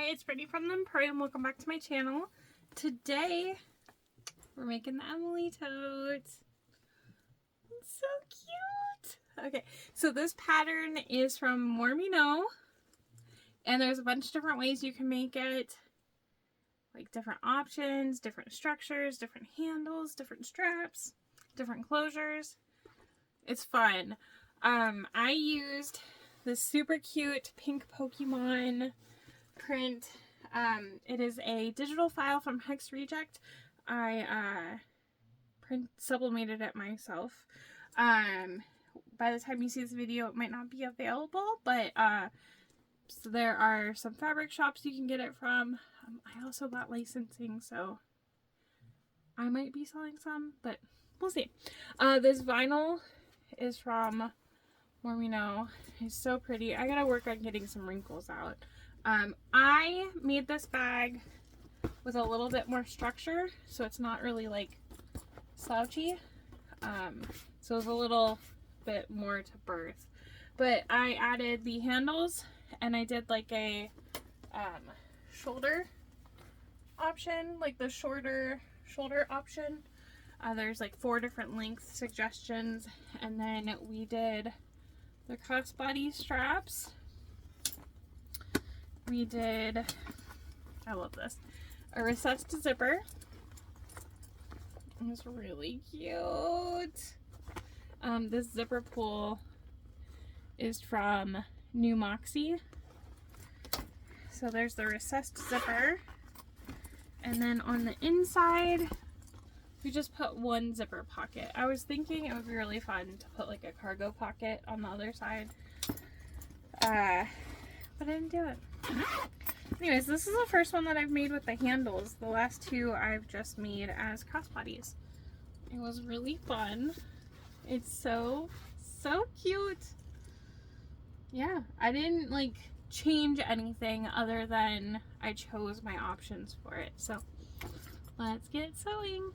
Hi, it's Brittany from the Empurrium. Welcome back to my channel. Today, we're making the Emily Tote. It's so cute. Okay, so this pattern is from More Me Know, and there's a bunch of different ways you can make it. Like different options, different structures, different handles, different straps, different closures. It's fun. I used this super cute pink Pokemon print. It is a digital file from Hex Reject. I sublimated it myself. By the time you see this video, it might not be available, but so there are some fabric shops you can get it from. I also bought licensing, so I might be selling some, but we'll see. This vinyl is from More Me Know. It's so pretty. I gotta work on getting some wrinkles out. I made this bag with a little bit more structure, so it's not really like slouchy. So it's a little bit more to birth. But I added the handles, and I did like a shoulder option, like the shorter shoulder option. There's like 4 different length suggestions, and then we did the crossbody straps. We did, I love this, a recessed zipper. It's really cute. This zipper pull is from New Moxie. So there's the recessed zipper. And then on the inside, we just put one zipper pocket. I was thinking it would be really fun to put like a cargo pocket on the other side. But I didn't do it. Anyways, this is the first one that I've made with the handles. The last 2 I've just made as crossbodies. It was really fun. It's so cute. Yeah, I didn't like change anything other than I chose my options for it. So let's get sewing.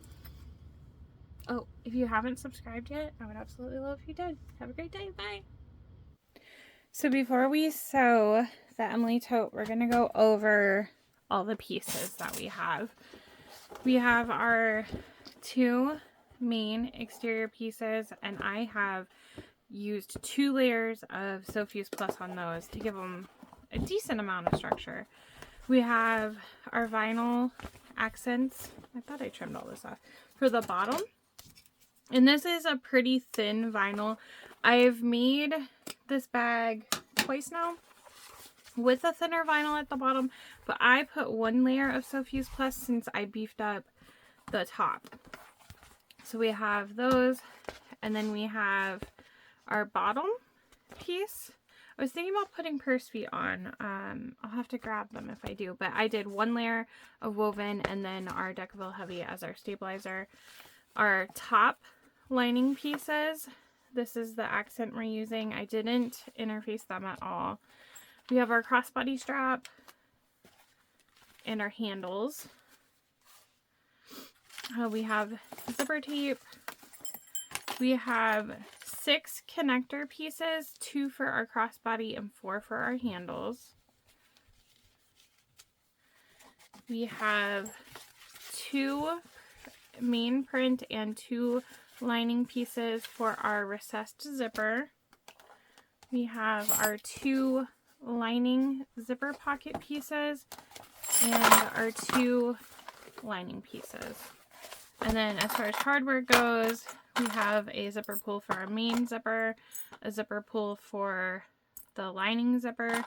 Oh, if you haven't subscribed yet, I would absolutely love if you did. Have a great day. Bye. So before we sew the Emily Tote, we're going to go over all the pieces that we have. We have our 2 main exterior pieces, and I have used 2 layers of Sew Fuse Plus on those to give them a decent amount of structure. We have our vinyl accents. I thought I trimmed all this off. For the bottom. And this is a pretty thin vinyl. I've made this bag twice now with a thinner vinyl at the bottom, but I put 1 layer of Sew Fuse Plus since I beefed up the top. So we have those, and then we have our bottom piece. I was thinking about putting purse feet on. I'll have to grab them if I do, but I did 1 layer of woven and then our Decaville Heavy as our stabilizer. Our top lining pieces, this is the accent we're using. I didn't interface them at all. We have our crossbody strap and our handles. We have zipper tape. We have 6 connector pieces, 2 for our crossbody and 4 for our handles. We have 2 main print and 2 lining pieces for our recessed zipper. We have our 2 lining zipper pocket pieces and our 2 lining pieces. And then as far as hardware goes, we have a zipper pull for our main zipper, a zipper pull for the lining zipper,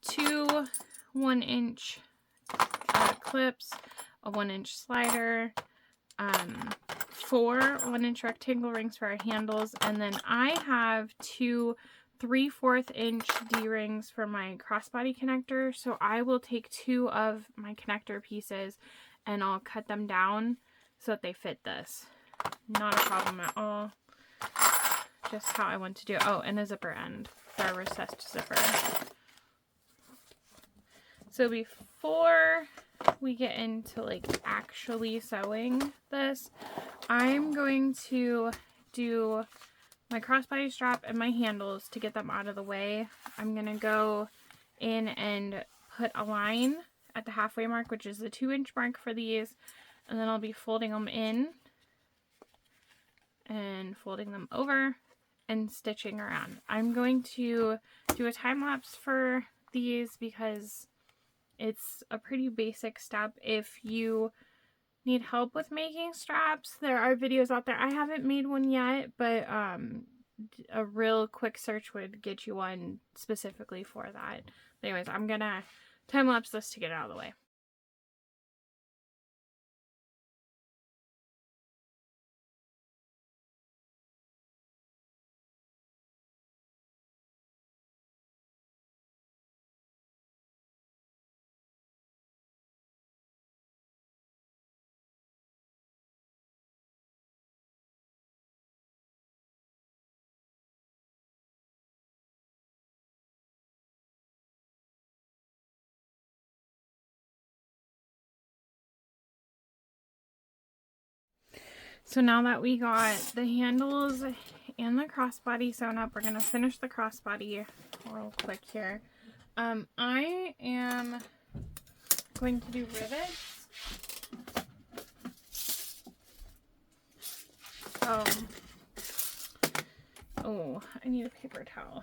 2 1-inch clips, a 1-inch slider, 4 1-inch rectangle rings for our handles, and then I have 2 3/4 inch D-rings for my crossbody connector. So I will take 2 of my connector pieces and I'll cut them down so that they fit this. Not a problem at all. Just how I want to do it. Oh, and a zipper end for our recessed zipper. So before we get into like actually sewing this, I'm going to do my crossbody strap and my handles to get them out of the way. I'm going to go in and put a line at the halfway mark, which is the 2-inch mark for these, and then I'll be folding them in and folding them over and stitching around. I'm going to do a time lapse for these because it's a pretty basic step. If you need help with making straps, there are videos out there. I haven't made one yet, but a real quick search would get you one specifically for that. But anyways, I'm gonna time lapse this to get it out of the way. So now that we got the handles and the crossbody sewn up, we're gonna finish the crossbody real quick here. I am going to do rivets. Oh, I need a paper towel.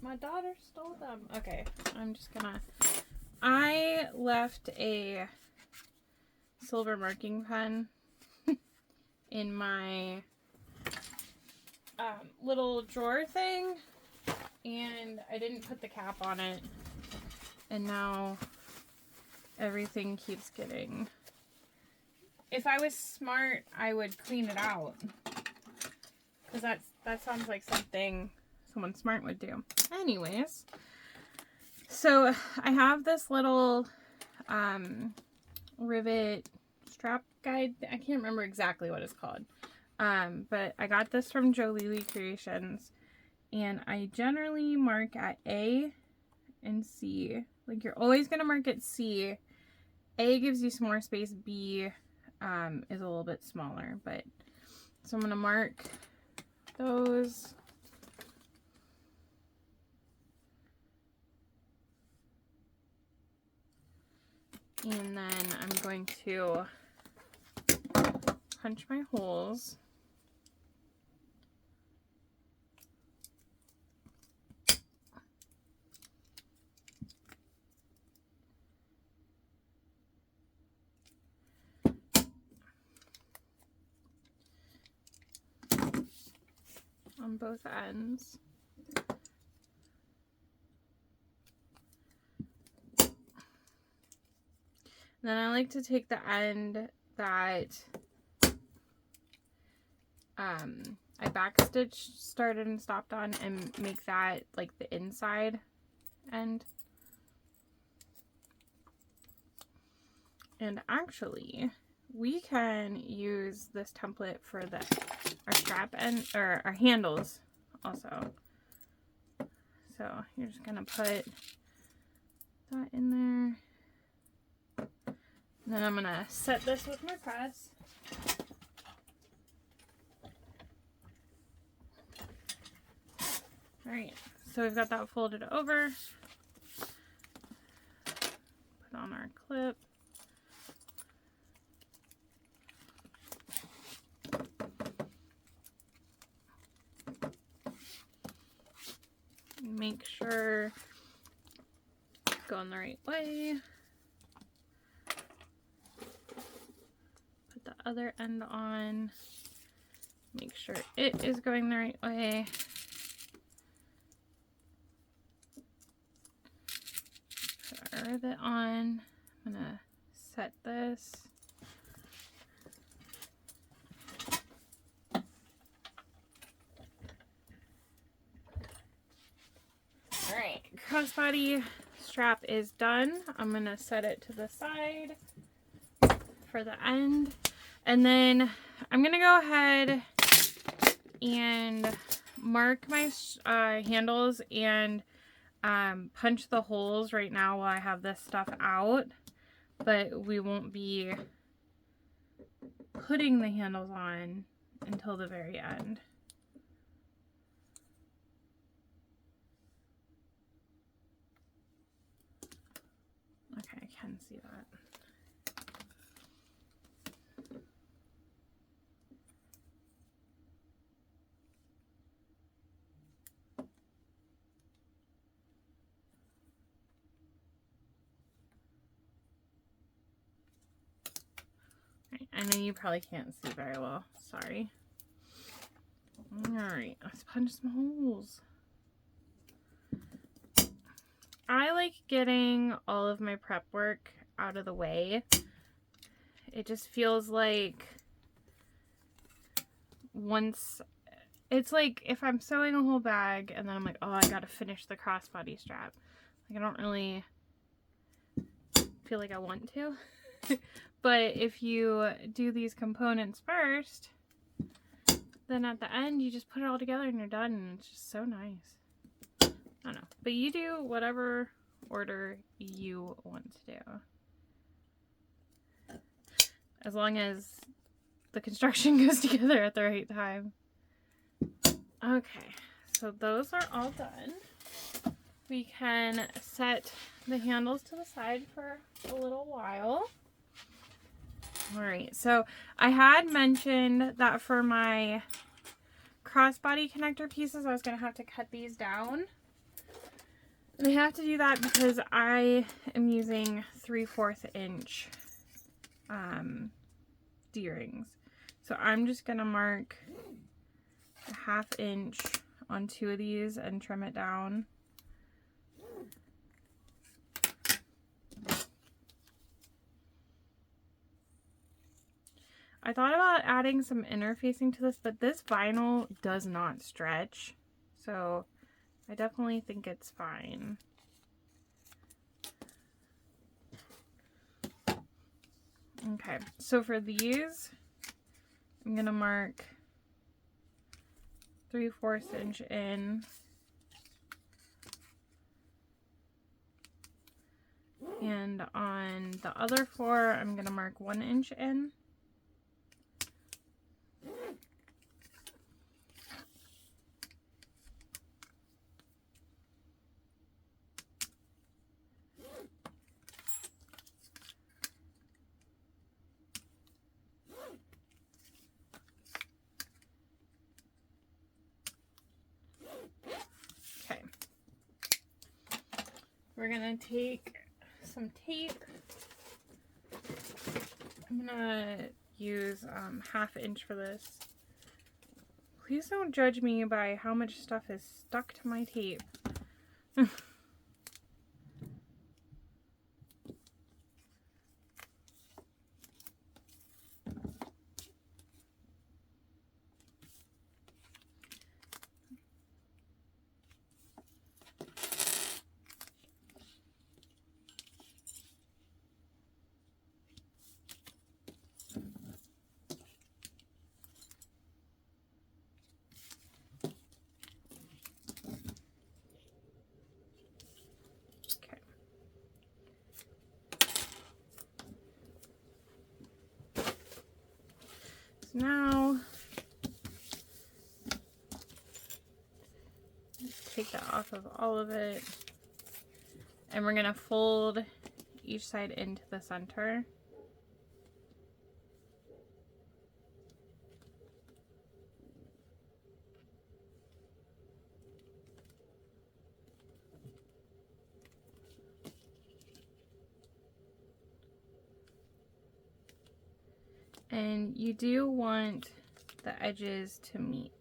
My daughter stole them. Okay, I'm just gonna... I left a silver marking pen in my little drawer thing, and I didn't put the cap on it, and now everything keeps getting... If I was smart, I would clean it out, because that sounds like something someone smart would do. Anyways, so I have this little rivet strap guide. I can't remember exactly what it's called, but I got this from Jolie Creations, and I generally mark at A and C. Like, you're always gonna mark at C. A gives you some more space. B is a little bit smaller, but so I'm gonna mark those. And then I'm going to punch my holes. On both ends. Then I like to take the end that I backstitched, started and stopped on, and make that like the inside end. And actually, we can use this template for our strap end, or our handles also. So you're just gonna put that in there. And then I'm gonna set this with my press. Alright, so we've got that folded over. Put on our clip. Make sure it's going the right way. Put the other end on. Make sure it is going the right way. Put our rivet on. I'm gonna set this. Alright, crossbody strap is done. I'm gonna set it to the side for the end. And then I'm gonna go ahead and mark my handles and punch the holes right now while I have this stuff out, but we won't be putting the handles on until the very end. can see that. I know you probably can't see very well. Sorry. Alright, let's punch some holes. I like getting all of my prep work out of the way. It just feels like once... It's like if I'm sewing a whole bag and then I'm like, oh, I gotta finish the crossbody strap. Like, I don't really feel like I want to. But if you do these components first, then at the end you just put it all together and you're done, and it's just so nice. I don't know. But you do whatever order you want to do. As long as the construction goes together at the right time. Okay, so those are all done. We can set the handles to the side for a little while. Alright, so I had mentioned that for my crossbody connector pieces, I was going to have to cut these down. And I have to do that because I am using 3/4 inch D-rings. So I'm just going to mark a 1/2 inch on 2 of these and trim it down. I thought about adding some interfacing to this, but this vinyl does not stretch, so I definitely think it's fine. Okay, so for these, I'm gonna mark 3/4 inch in, and on the other 4, I'm gonna mark 1 inch in. We're gonna take some tape. I'm gonna use 1/2 inch for this. Please don't judge me by how much stuff is stuck to my tape. Now, take that off of all of it, and we're going to fold each side into the center. And you do want the edges to meet.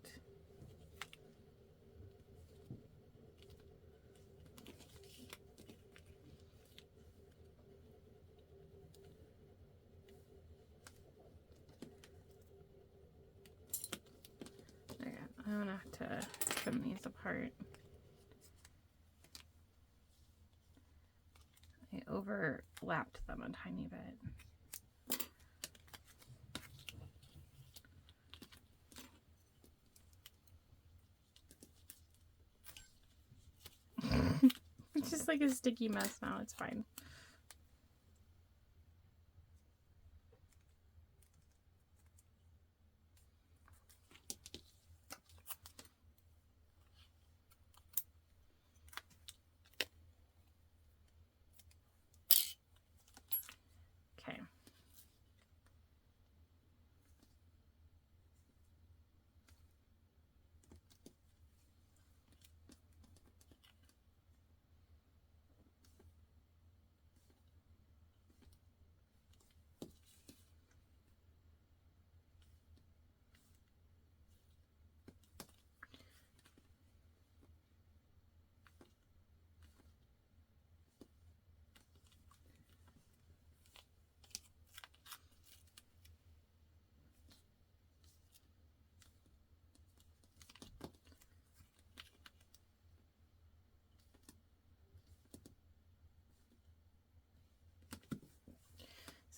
Okay, I'm gonna have to trim these apart. I overlapped them a tiny bit. It's just like a sticky mess now, it's fine.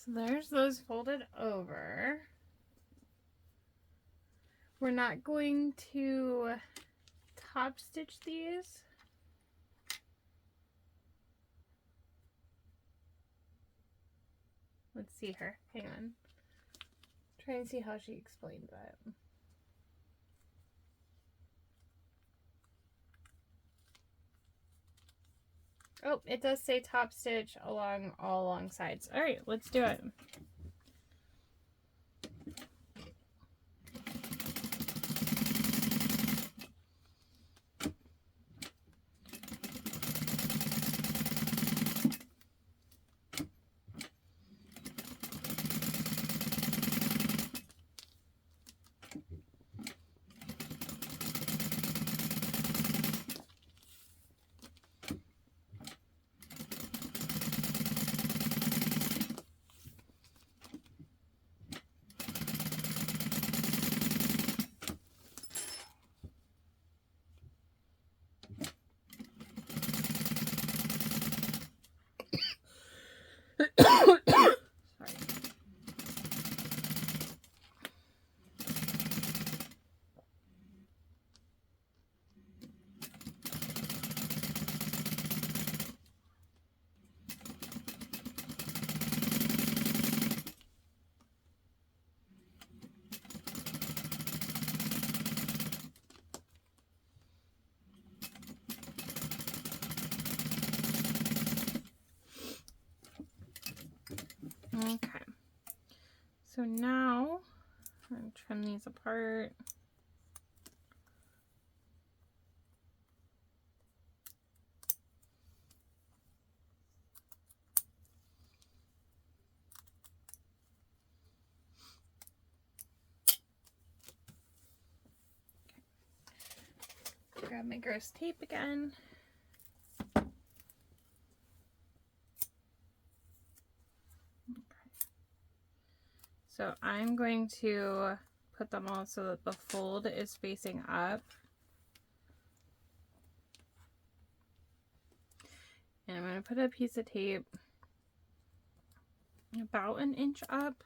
So there's those folded over. We're not going to top stitch these. Let's see her. Hang on. Try and see how she explains it. Oh, it does say top stitch along all long sides. All right, let's do it. Okay, so now I'm going to trim these apart. Okay. Grab my gross tape again. So I'm going to put them all so that the fold is facing up. And I'm going to put a piece of tape about an inch up.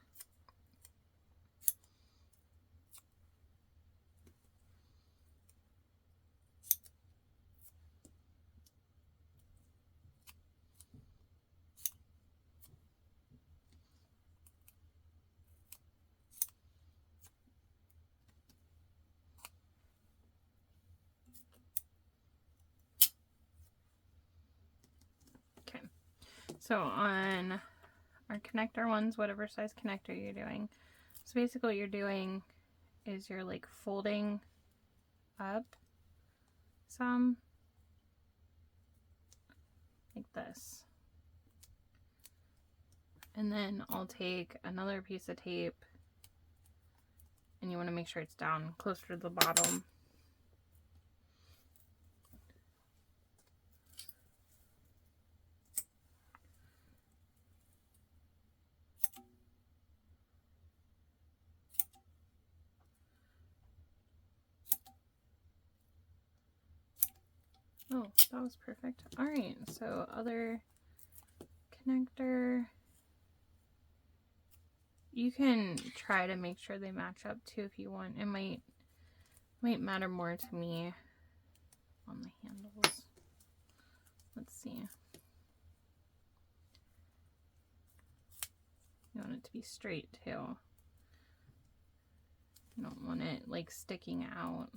So on our connector ones, whatever size connector you're doing, so basically what you're doing is you're like folding up some, like this. And then I'll take another piece of tape, and you want to make sure it's down closer to the bottom. Oh, that was perfect. All right, so other connector. You can try to make sure they match up too if you want. It might matter more to me on the handles. Let's see. You want it to be straight too. You don't want it like sticking out.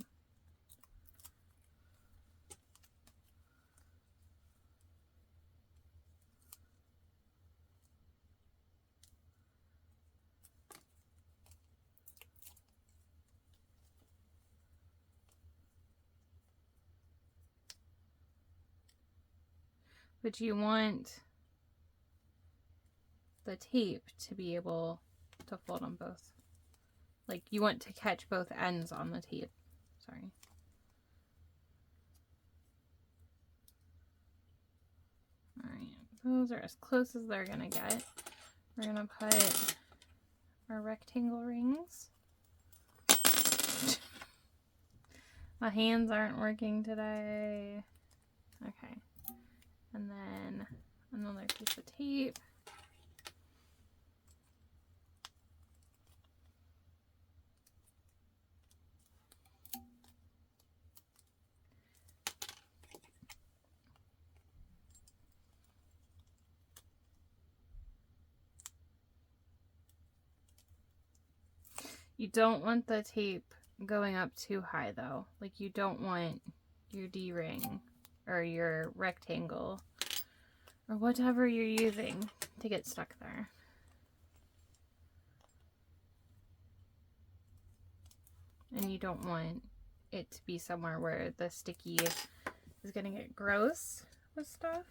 But you want the tape to be able to fold on both. Like you want to catch both ends on the tape. Sorry. Alright, those are as close as they're gonna get. We're gonna put our rectangle rings. My hands aren't working today. Okay. And then another piece of tape. You don't want the tape going up too high though. Like you don't want your D-ring or your rectangle or whatever you're using to get stuck there. And you don't want it to be somewhere where the sticky is gonna get gross with stuff.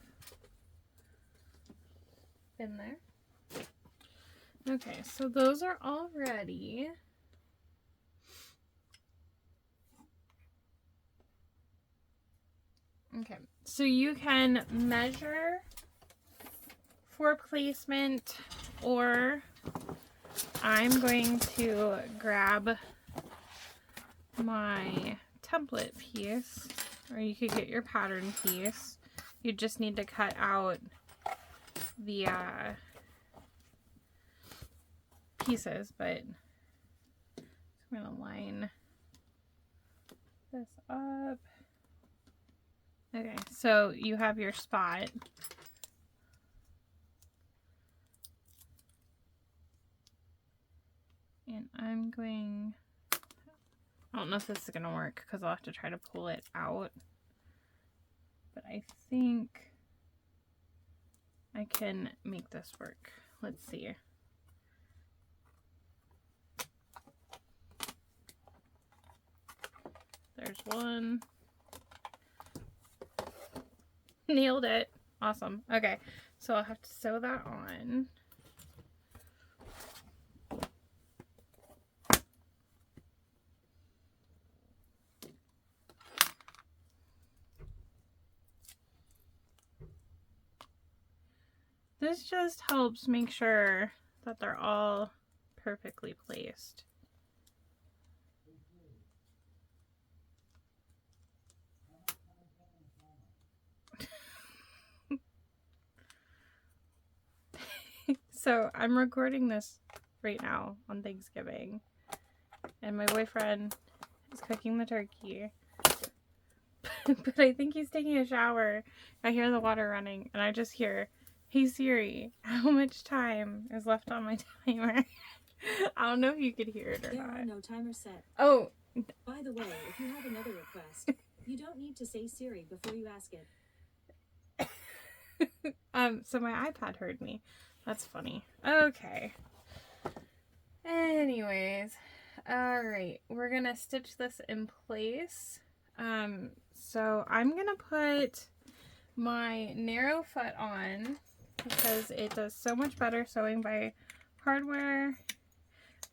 In there. Okay, so those are all ready. Okay, so you can measure for placement, or I'm going to grab my template piece, or you could get your pattern piece. You just need to cut out the pieces, but I'm going to line this up. Okay, so you have your spot. And I'm going, I don't know if this is going to work because I'll have to try to pull it out. But I think I can make this work. Let's see. There's one. Nailed it. Awesome. Okay, so I'll have to sew that on. This just helps make sure that they're all perfectly placed. So I'm recording this right now on Thanksgiving, and my boyfriend is cooking the turkey. But I think he's taking a shower. I hear the water running, and I just hear, "Hey Siri, how much time is left on my timer?" I don't know if you could hear it or not. There are no timers set. Oh. By the way, if you have another request, you don't need to say Siri before you ask it. So my iPad heard me. That's funny. Okay. Anyways. Alright. We're gonna stitch this in place. So I'm gonna put my narrow foot on because it does so much better sewing by hardware.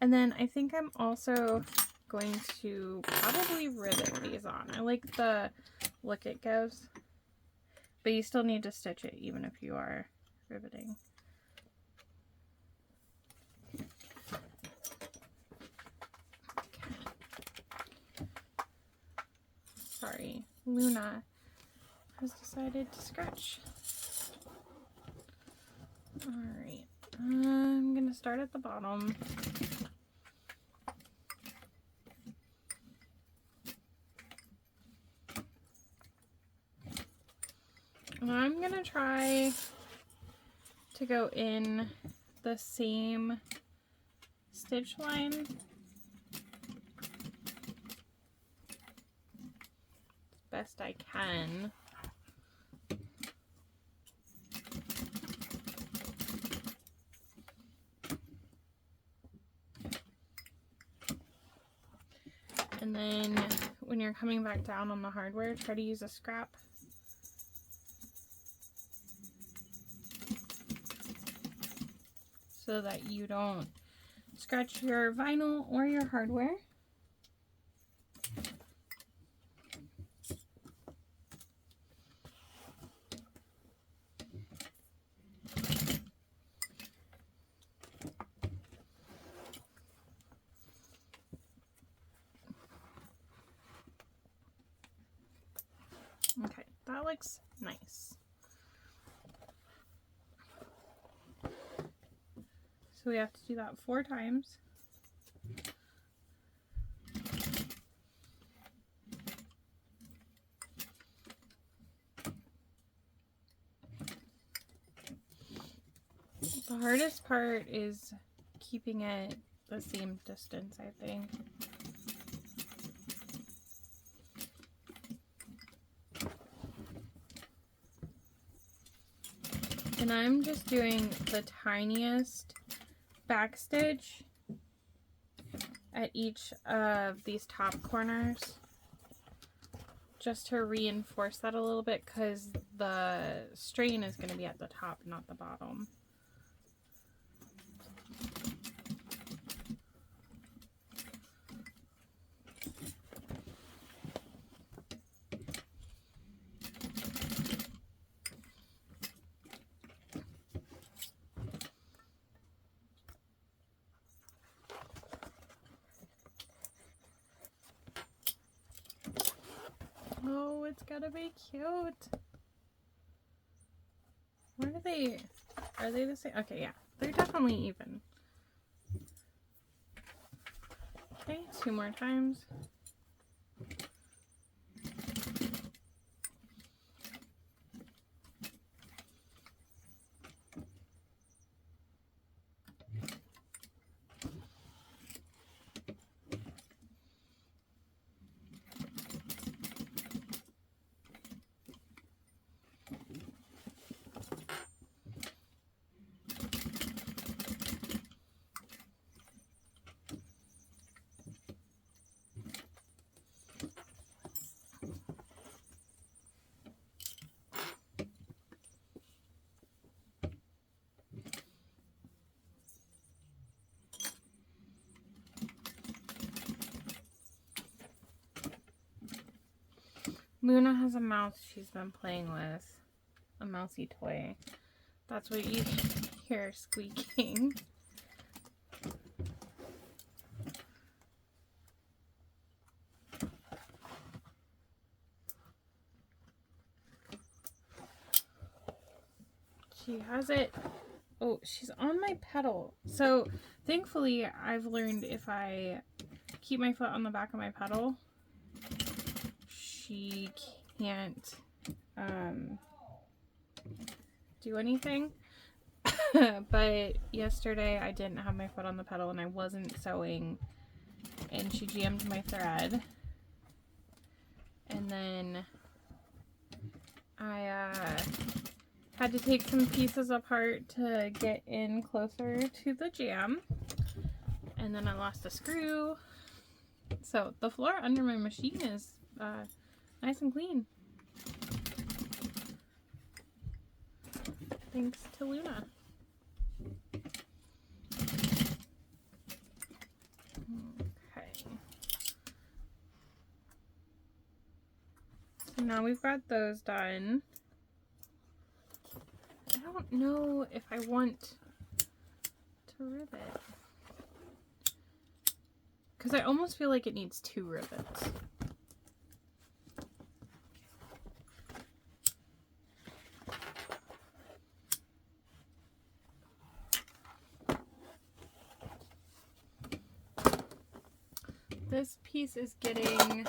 And then I think I'm also going to probably rivet these on. I like the look it gives. But you still need to stitch it even if you are riveting. Sorry, Luna has decided to scratch. Alright, I'm gonna start at the bottom. And I'm gonna try to go in the same stitch line best I can. And then when you're coming back down on the hardware, try to use a scrap. So that you don't scratch your vinyl or your hardware. Okay, that looks nice. So we have to do that 4 times. The hardest part is keeping it the seam distance, I think. And I'm just doing the tiniest back stitch at each of these top corners just to reinforce that a little bit, because the strain is going to be at the top, not the bottom. Oh, it's gotta be cute. Where are they? Are they the same? Okay, yeah. They're definitely even. Okay, 2 more times. Luna has a mouse she's been playing with. A mousy toy. That's what you hear squeaking. She has it. Oh, she's on my pedal. So thankfully I've learned if I keep my foot on the back of my pedal, she can't do anything. But yesterday I didn't have my foot on the pedal and I wasn't sewing, and she jammed my thread, and then I had to take some pieces apart to get in closer to the jam, and then I lost a screw. So the floor under my machine is nice and clean. Thanks to Luna. Okay. So now we've got those done. I don't know if I want to rivet, because I almost feel like it needs 2 rivets. This piece is getting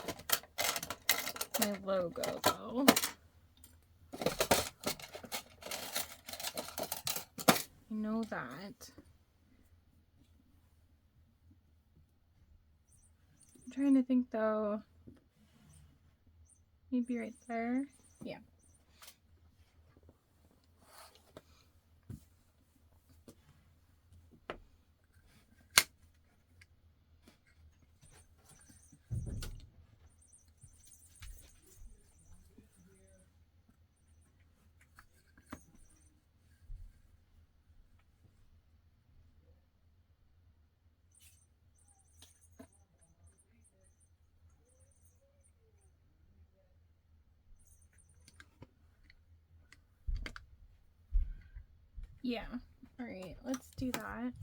my logo though. I know that. I'm trying to think though. Maybe right there. Yeah. Yeah. All right, let's do that.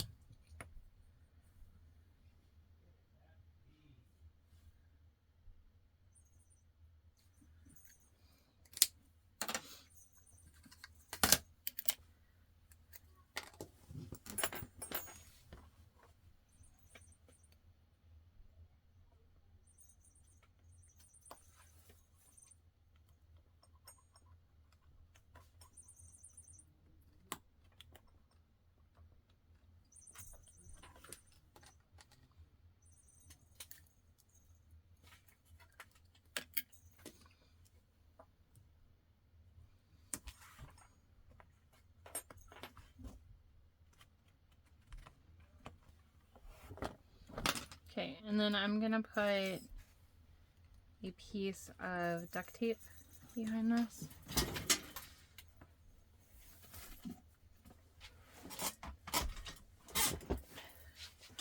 Okay, and then I'm gonna put a piece of duct tape behind this.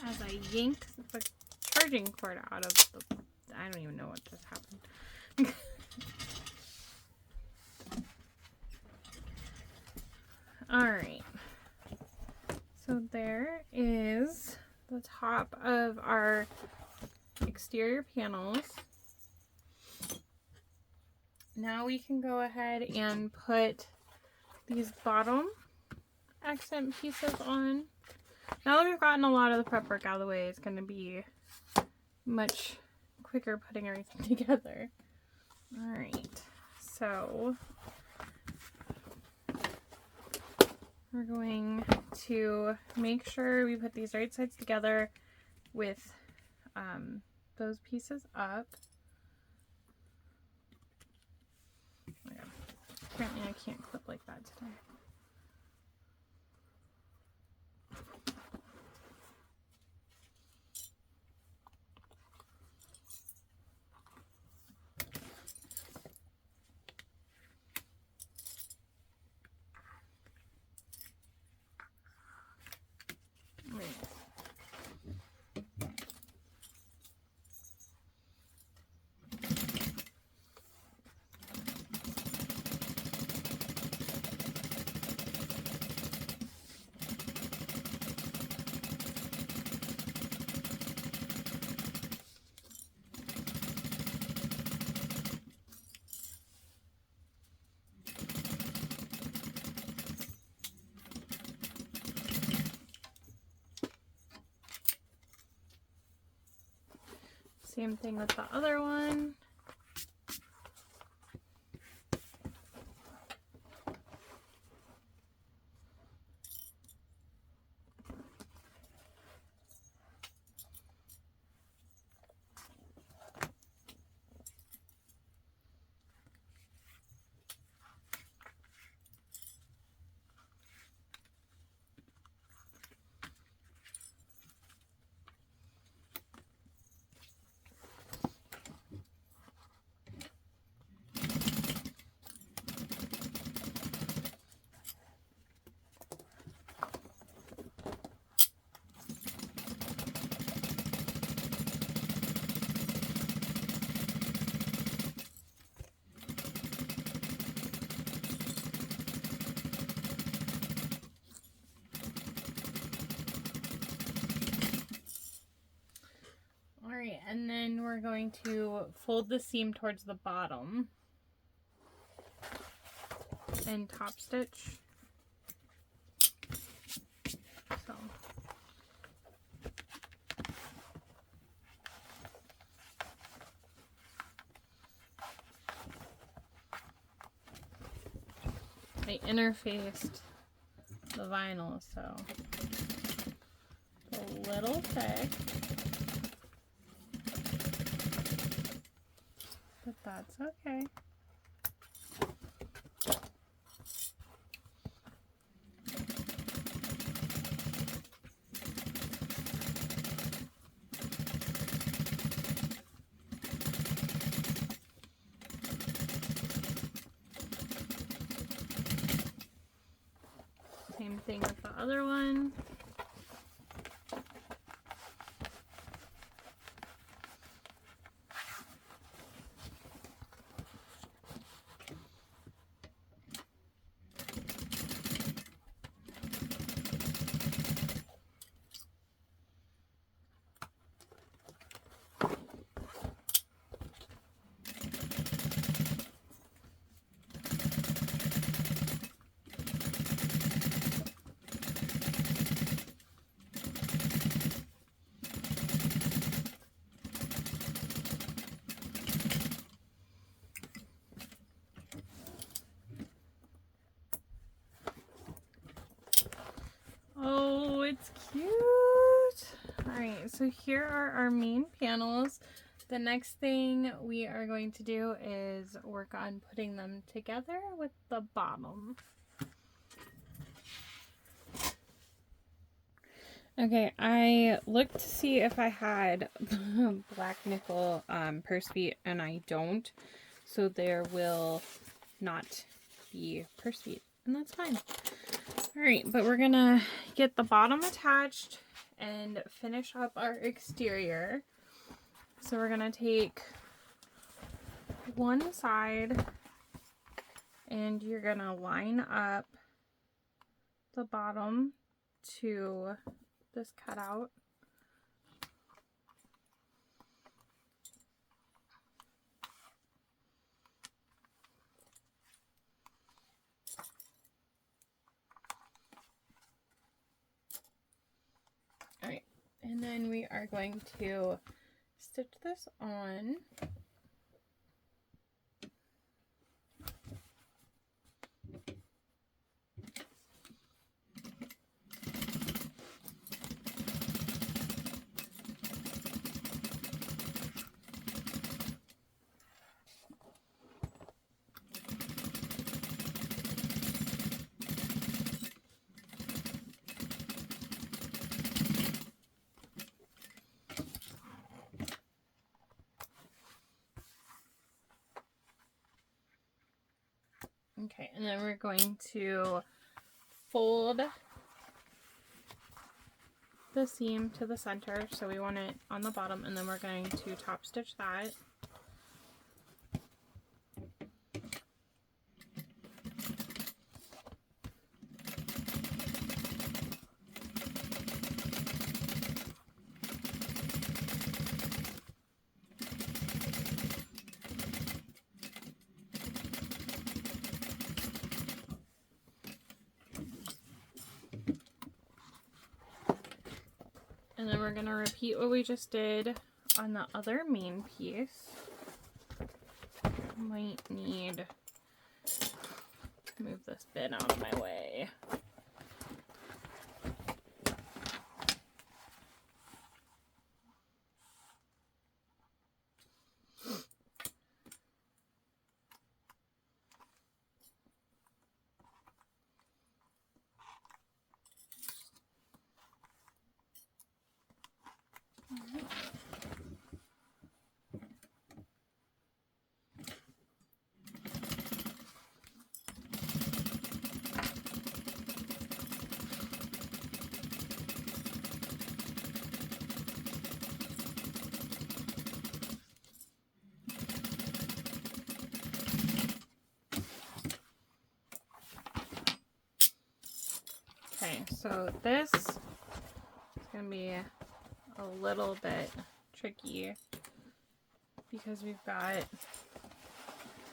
As I yank the charging cord out of the... I don't even know what just happened. Alright. So there is the top of our exterior panels. Now we can go ahead and put these bottom accent pieces on. Now that we've gotten a lot of the prep work out of the way, it's going to be much quicker putting everything together. Alright, so we're going to make sure we put these right sides together with those pieces up. Okay. Apparently I can't clip like that today. Same thing with the other one. Alright, and then we're going to fold the seam towards the bottom and top stitch. So I interfaced the vinyl, so it's a little thick. But that's okay. Same thing with the other one. Oh, it's cute. Alright, so here are our main panels. The next thing we are going to do is work on putting them together with the bottom. Okay, I looked to see if I had black nickel purse feet, and I don't. So there will not be purse feet, and that's fine. Alright, but we're gonna get the bottom attached and finish up our exterior. So we're gonna take one side and you're gonna line up the bottom to this cutout. Alright, and then we are going to stitch this on. Okay, and then we're going to fold the seam to the center, so we want it on the bottom, and then we're going to top stitch that. And then we're going to repeat what we just did on the other main piece. Might need to move this bin out of my way. Okay, so this is going to be a little bit tricky because we've got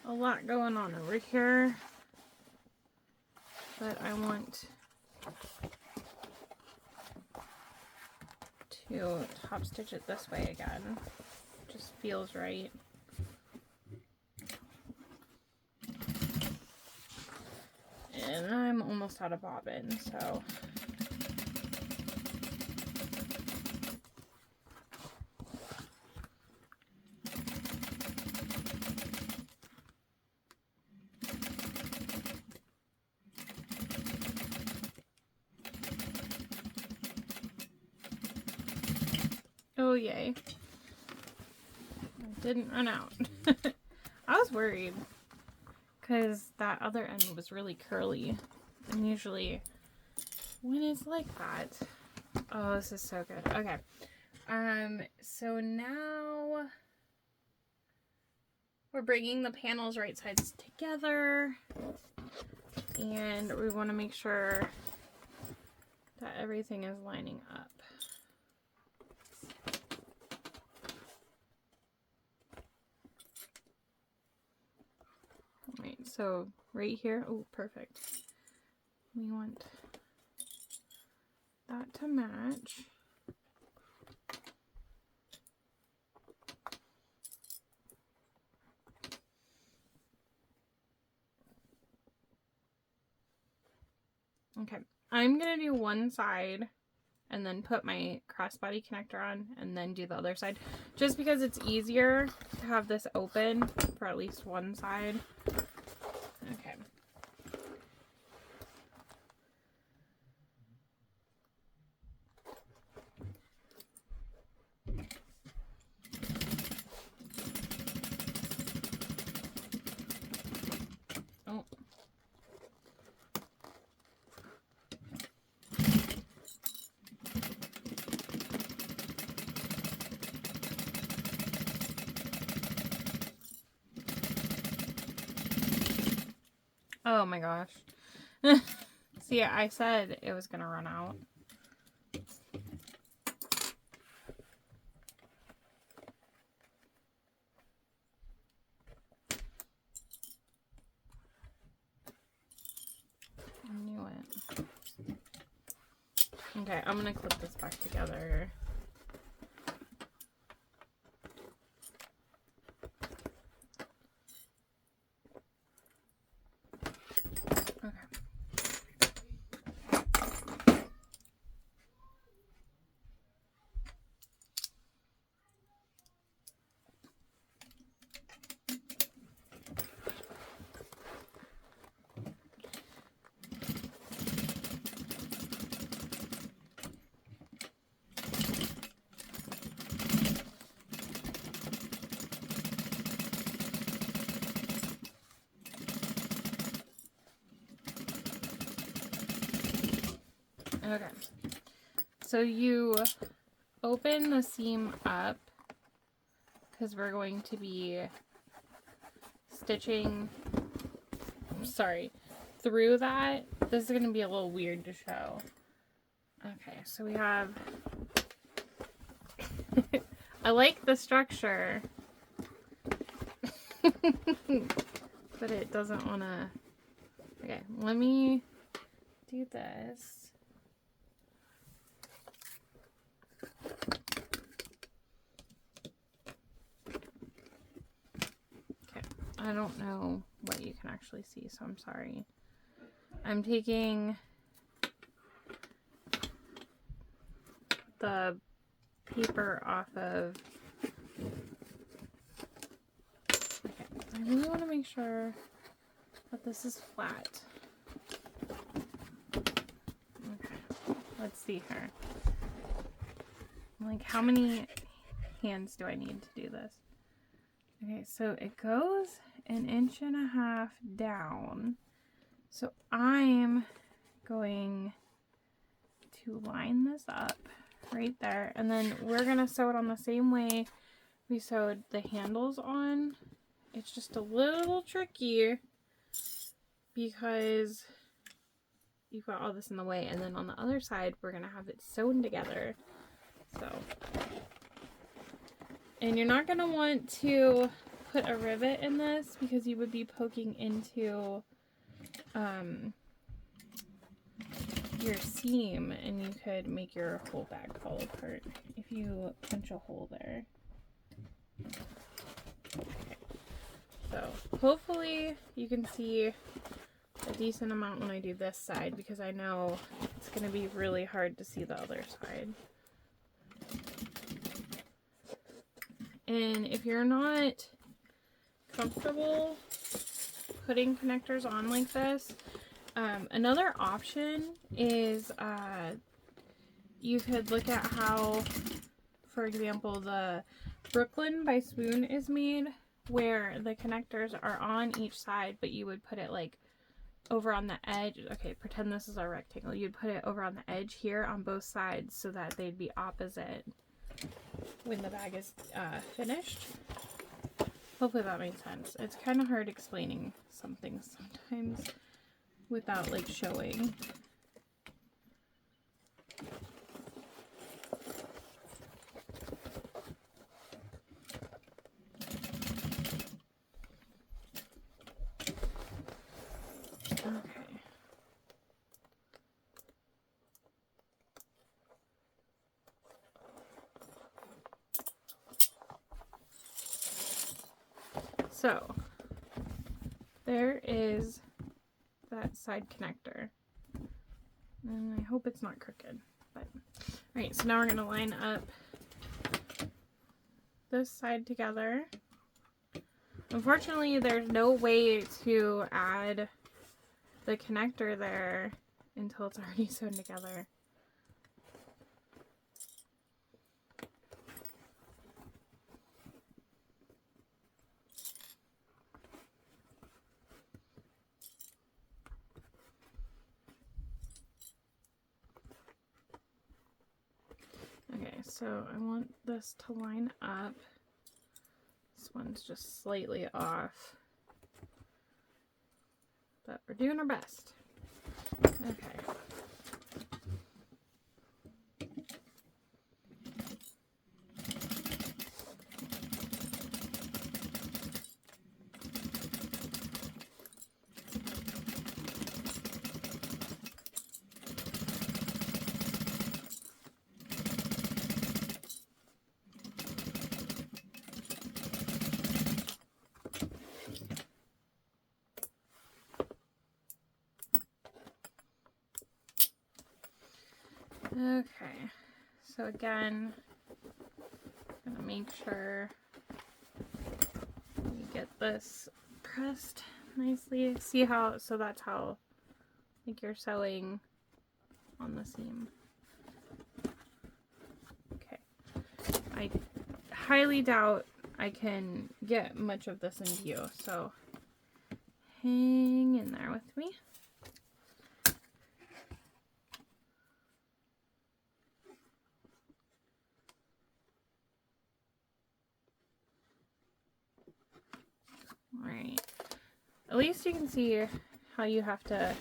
a lot going on over here, but I want to top stitch it this way again. Just feels right. And I'm almost out of bobbin, so oh yay. I didn't run out. I was worried because that other end was really curly, and usually when it's like that, oh, this is so good. Okay, so now we're bringing the panels right sides together, and we want to make sure that everything is lining up. Right, so right here, oh, perfect. We want that to match. Okay, I'm gonna do one side and then put my crossbody connector on and then do the other side, just because it's easier to have this open for at least one side. Okay. Oh my gosh. See, I said it was gonna run out. I knew it. Okay, I'm gonna clip this back together. Okay, so you open the seam up because we're going to be stitching, through that. This is going to be a little weird to show. Okay, so we have, I like the structure, but it doesn't want to, okay, let me do this. I don't know what you can actually see, so I'm sorry. I'm taking the paper off of... Okay, I really want to make sure that this is flat. Okay, let's see here. Like, how many hands do I need to do this? Okay, so it goes 1.5 inches down. So I'm going to line this up right there. And then we're going to sew it on the same way we sewed the handles on. It's just a little tricky because you've got all this in the way. And then on the other side, we're going to have it sewn together. So... And you're not going to want to put a rivet in this because you would be poking into your seam and you could make your whole bag fall apart if you punch a hole there. Okay. So hopefully you can see a decent amount when I do this side because I know it's going to be really hard to see the other side. And if you're not comfortable putting connectors on like this, another option is you could look at how, for example, the Brooklyn by Swoon is made, where the connectors are on each side, but you would put it like over on the edge. Okay, pretend this is a rectangle. You'd put it over on the edge here on both sides so that they'd be opposite when the bag is finished. Hopefully that makes sense. It's kind of hard explaining some things sometimes without like showing. Okay. So, there is that side connector. And I hope it's not crooked. But alright, so now we're going to line up this side together. Unfortunately, there's no way to add the connector there until it's already sewn together. Okay, so I want this to line up. This one's just slightly off. but we're doing our best. Okay. Okay, so again, I'm gonna make sure we get this pressed nicely. See how, so that's how, like, you're sewing on the seam. Okay, I highly doubt I can get much of this in view, so hang in there with me. Alright, at least you can see how you have to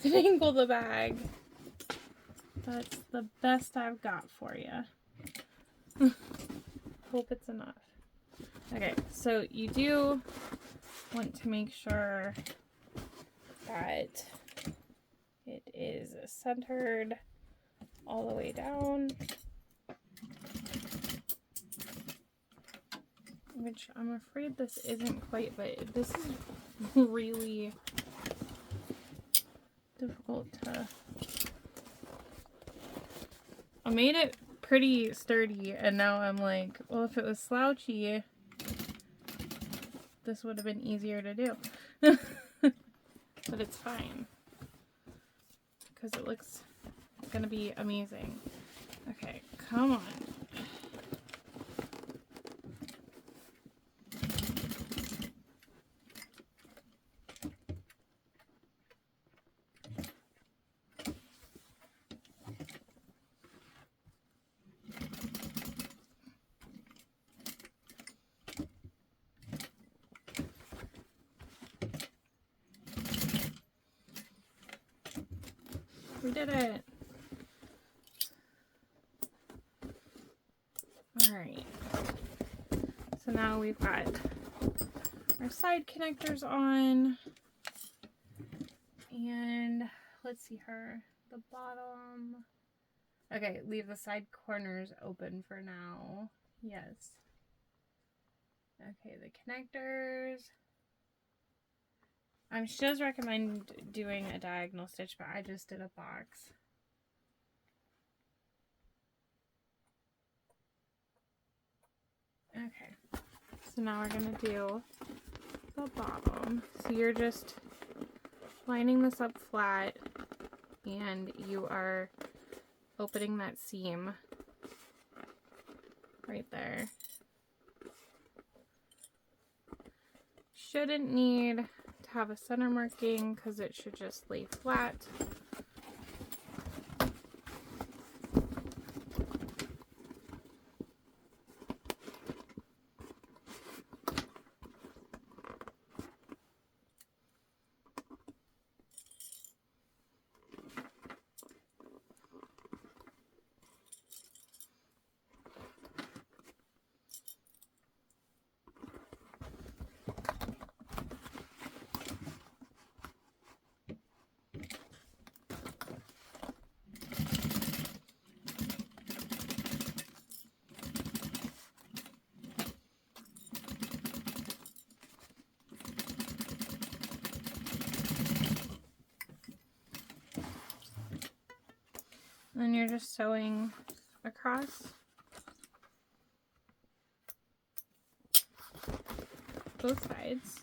angle the bag. That's the best I've got for you. Hope it's enough. Okay, so you do want to make sure that it is centered all the way down. Which I'm afraid this isn't quite, but this is really difficult to... I made it pretty sturdy, and now I'm like, well, if it was slouchy, this would have been easier to do. But it's fine, because it looks gonna be amazing. Okay, come on. We did it. Alright. So now we've got our side connectors on. And let's see her. The bottom. Okay, leave the side corners open for now. Yes. Okay, the connectors. She does recommend doing a diagonal stitch, but I just did a box. Okay, so now we're going to do the bottom. So you're just lining this up flat, and you are opening that seam right there. Shouldn't need to have a center marking because it should just lay flat. Then you're just sewing across both sides.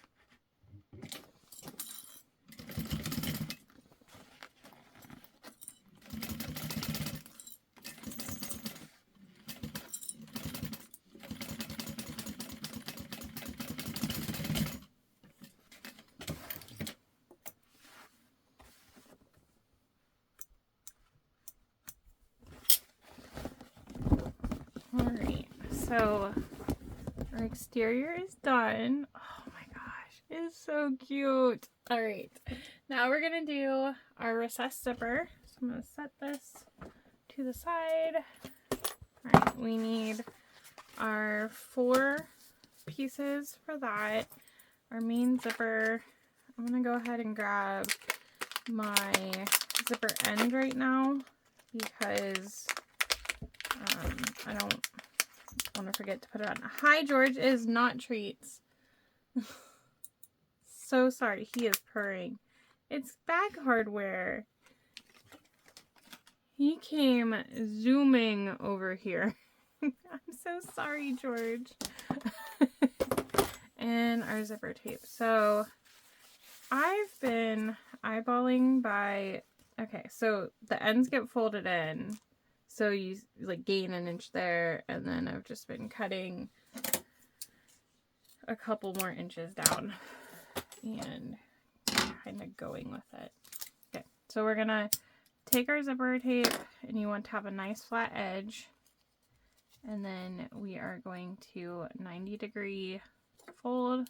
Alright, so our exterior is done. Oh my gosh, it's so cute. All right, now we're gonna do our recessed zipper. So I'm gonna set this to the side. All right, we need our 4 pieces for that. Our main zipper. I'm gonna go ahead and grab my zipper end right now because I don't want to forget to put it on. Hi, George is not treats. So sorry, he is purring. It's bag hardware. He came zooming over here. I'm so sorry, George. And our zipper tape. So I've been eyeballing by, okay, so the ends get folded in. So you like gain an inch there, and then I've just been cutting a couple more inches down and kind of going with it. Okay, so we're gonna take our zipper tape, and you want to have a nice flat edge, and then we are going to 90-degree fold.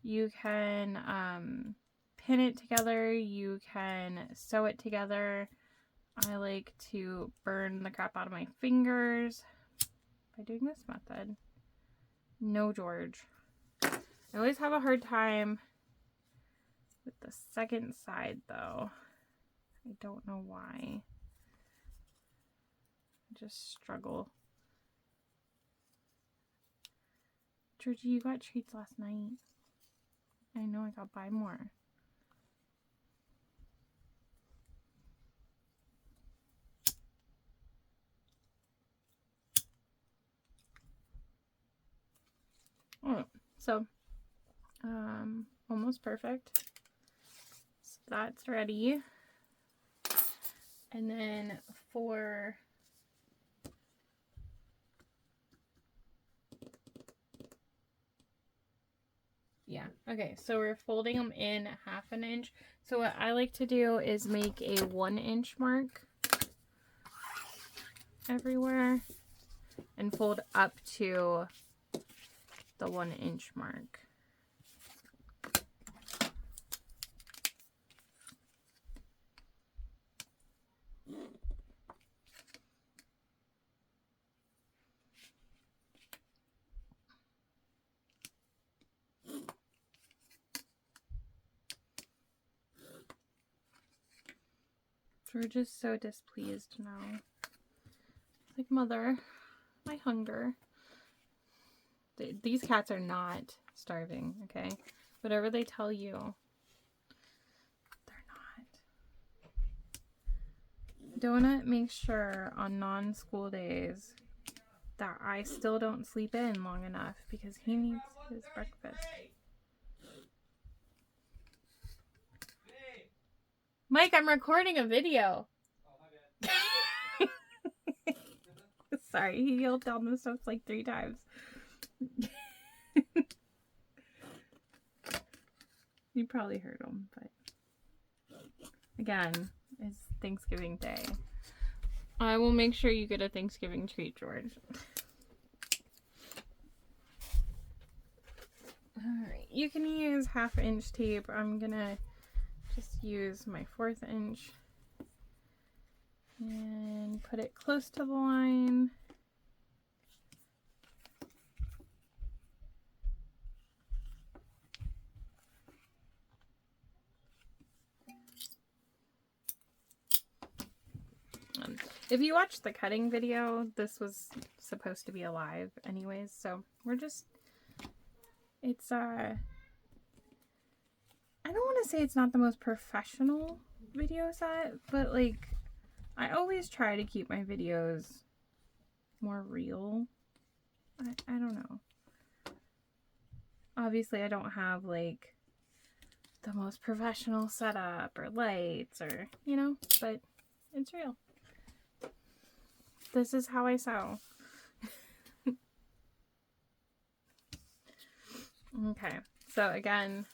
You can pin it together, you can sew it together. I like to burn the crap out of my fingers by doing this method. No, George. I always have a hard time with the second side, though. I don't know why. I just struggle. Georgie, you got treats last night. I know, I got buy more. Oh, so, almost perfect. So that's ready. And then for yeah, okay, so we're folding them in 1/2 inch. So what I like to do is make a 1-inch mark everywhere and fold up to the 1-inch mark. We're just so displeased now. It's like, mother, my hunger. These cats are not starving, okay? Whatever they tell you, they're not. Donut makes sure on non-school days that I still don't sleep in long enough because he needs his breakfast. Mike, I'm recording a video. Oh, my bad. Sorry, he yelled down the steps like 3 times. You probably heard him, but again, it's Thanksgiving Day. I will make sure you get a Thanksgiving treat, George. Alright, you can use 1/2 inch tape. I'm gonna just use my 1/4 inch and put it close to the line. If you watched the cutting video, this was supposed to be alive anyways, so we're just, it's, I don't want to say it's not the most professional video set, but like, I always try to keep my videos more real. I don't know. Obviously, I don't have like the most professional setup or lights or, you know, but it's real. This is how I sew. Okay, so again,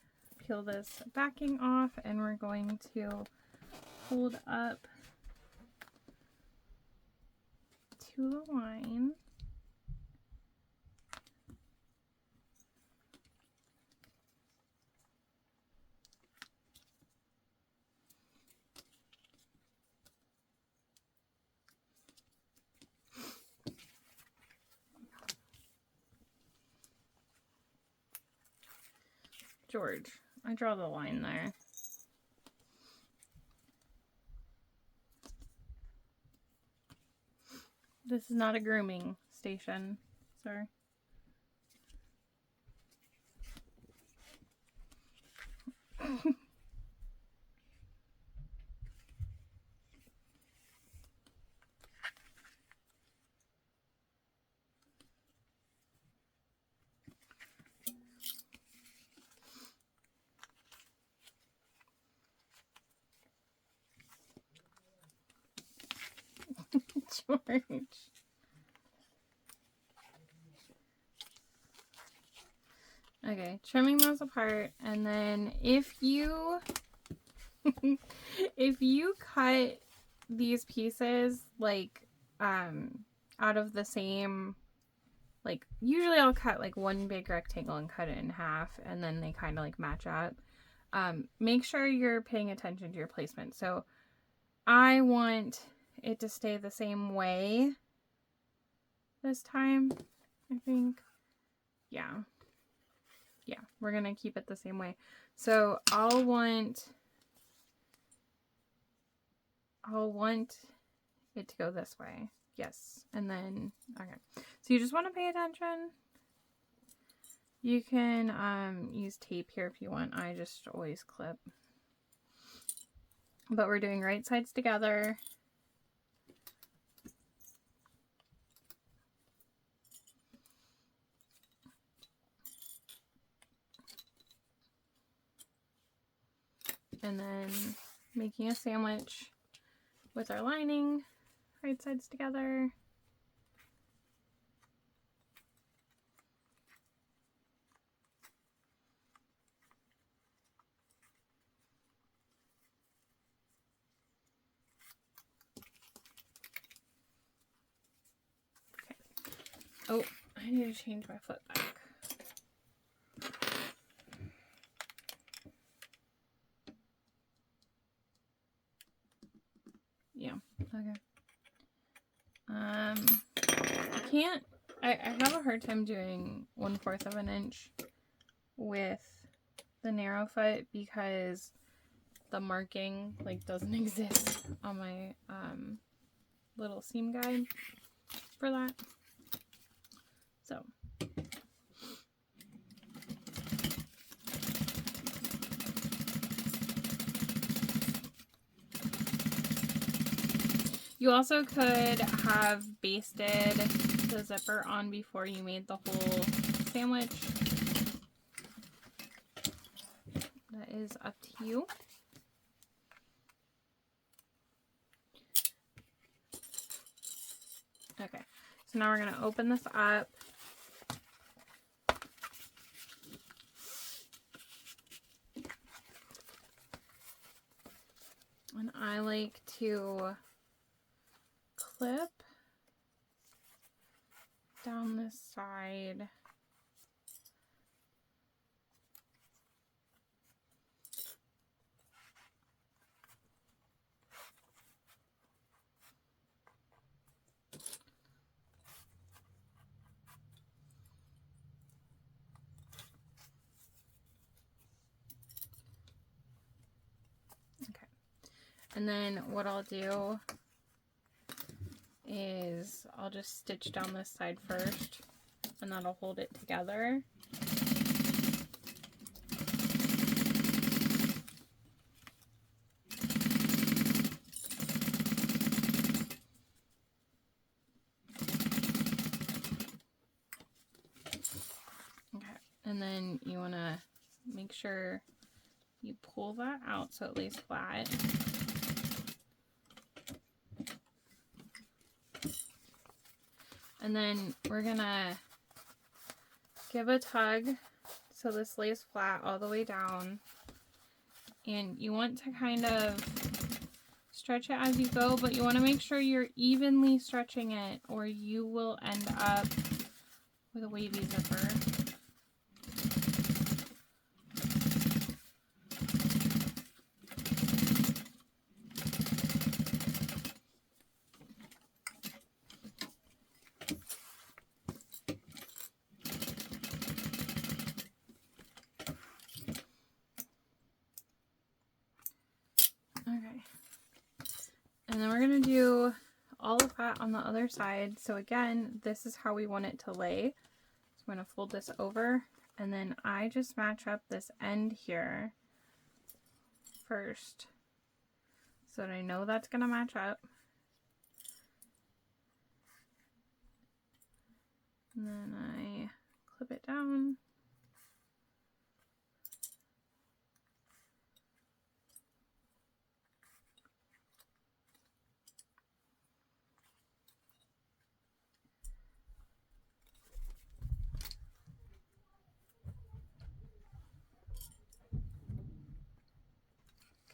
peel this backing off and we're going to hold up to the line. George. I draw the line there. This is not a grooming station, sir. George. Okay, trimming those apart, and then if you if you cut these pieces like out of the same, like usually I'll cut like one big rectangle and cut it in half, and then they kind of like match up. Make sure you're paying attention to your placement. So I want it to stay the same way this time, I think. Yeah, we're gonna keep it the same way. So I'll want it to go this way. Yes. And then, okay. So you just want to pay attention. You can use tape here if you want. I just always clip. But we're doing right sides together. And then making a sandwich with our lining, right sides together. Okay. Oh, I need to change my foot back. Yeah, okay. I have a hard time doing 1/4 of an inch with the narrow foot because the marking like doesn't exist on my little seam guide for that. So you also could have basted the zipper on before you made the whole sandwich. That is up to you. Okay, so now we're going to open this up. And I like to clip down this side. Okay. And then what I'll do is I'll just stitch down this side first, and that'll hold it together. Okay, and then you want to make sure you pull that out so it lays flat. And then we're gonna give a tug so this lays flat all the way down. And you want to kind of stretch it as you go, but you want to make sure you're evenly stretching it or you will end up with a wavy zipper. And then we're going to do all of that on the other side. So again, this is how we want it to lay. So I'm going to fold this over, and then I just match up this end here first so that I know that's going to match up. And then I clip it down.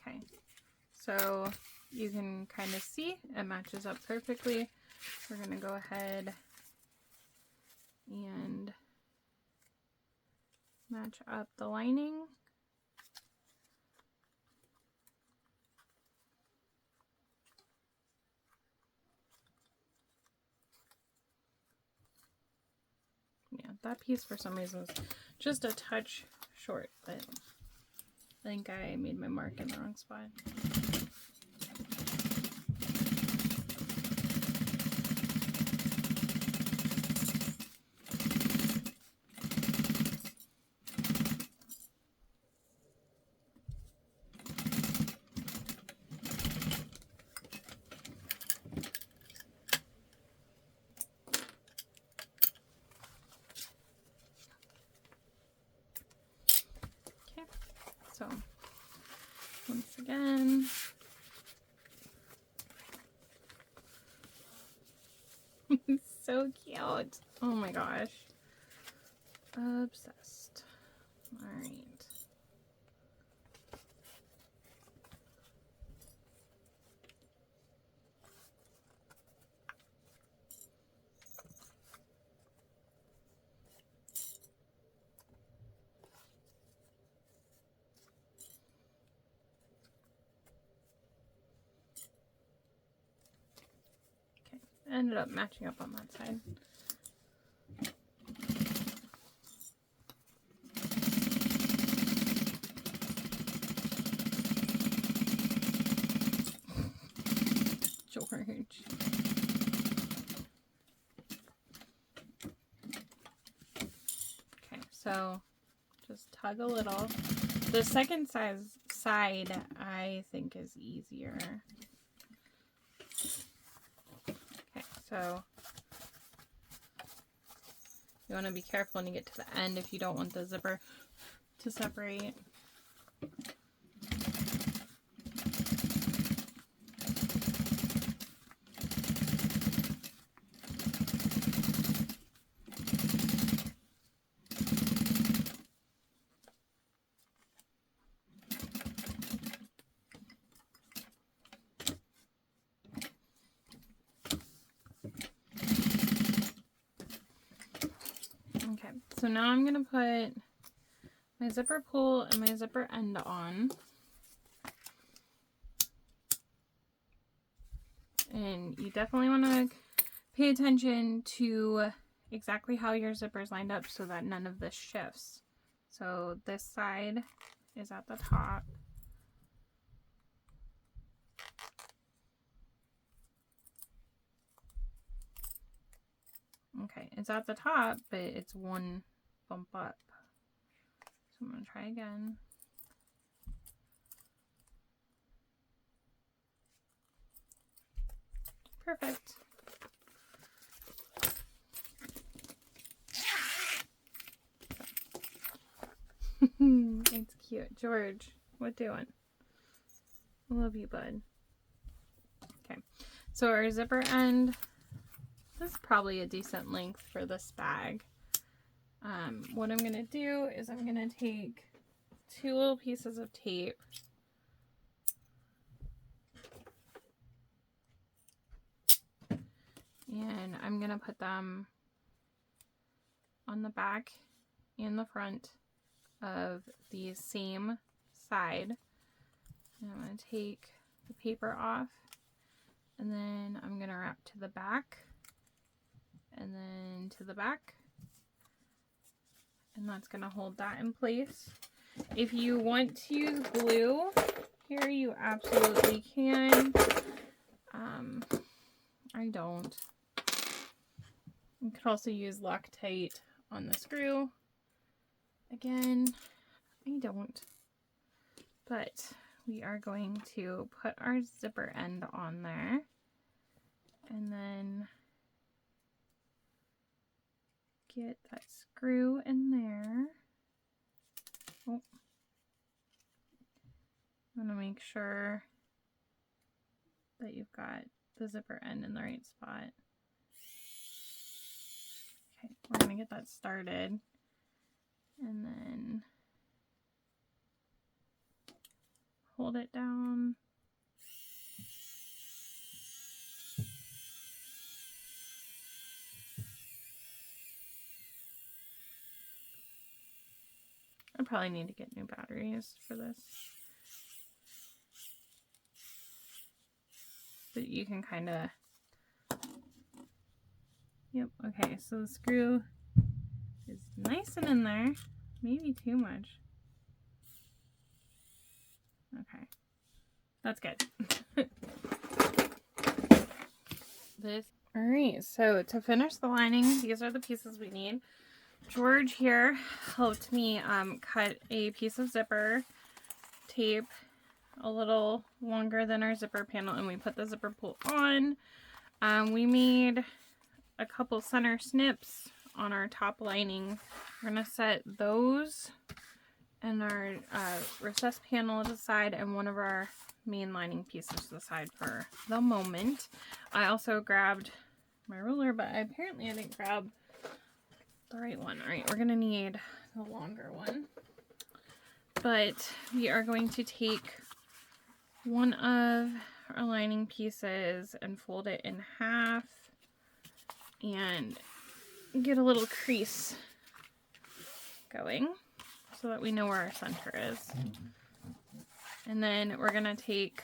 Okay, so you can kind of see it matches up perfectly. We're going to go ahead and match up the lining. Yeah, that piece for some reason is just a touch short, but I think I made my mark in the wrong spot. So, once again, so cute. Oh my gosh. Obsessed. Alright. Ended up matching up on that side. George. Okay, so just tug a little. The second side I think is easier. So you want to be careful when you get to the end if you don't want the zipper to separate. So now I'm going to put my zipper pull and my zipper end on. And you definitely want to pay attention to exactly how your zipper is lined up so that none of this shifts. So this side is at the top. Okay, it's at the top, but it's one bump up. So I'm going to try again. Perfect. It's cute. George, what doing? I love you, bud. Okay, so our zipper end, this is probably a decent length for this bag. What I'm going to do is I'm going to take 2 little pieces of tape. And I'm going to put them on the back and the front of the same side. And I'm going to take the paper off, and then I'm going to wrap to the back, and then to the back, and that's going to hold that in place. If you want to use glue here, you absolutely can. I don't. You could also use Loctite on the screw. Again, I don't. But we are going to put our zipper end on there. And then get that screw in there. Oh. I'm going to make sure that you've got the zipper end in the right spot. Okay, we're going to get that started. And then hold it down. I probably need to get new batteries for this. But you can kind of... Yep, okay, so the screw is nice and in there. Maybe too much. Okay, that's good. Alright, so to finish the lining, these are the pieces we need. George here helped me cut a piece of zipper tape a little longer than our zipper panel, and we put the zipper pull on. We made a couple center snips on our top lining. We're going to set those and our recessed panel to the side and one of our main lining pieces to the side for the moment. I also grabbed my ruler, but apparently I didn't grab the right one. Alright, we're going to need the longer one. But we are going to take one of our lining pieces and fold it in half and get a little crease going so that we know where our center is. And then we're going to take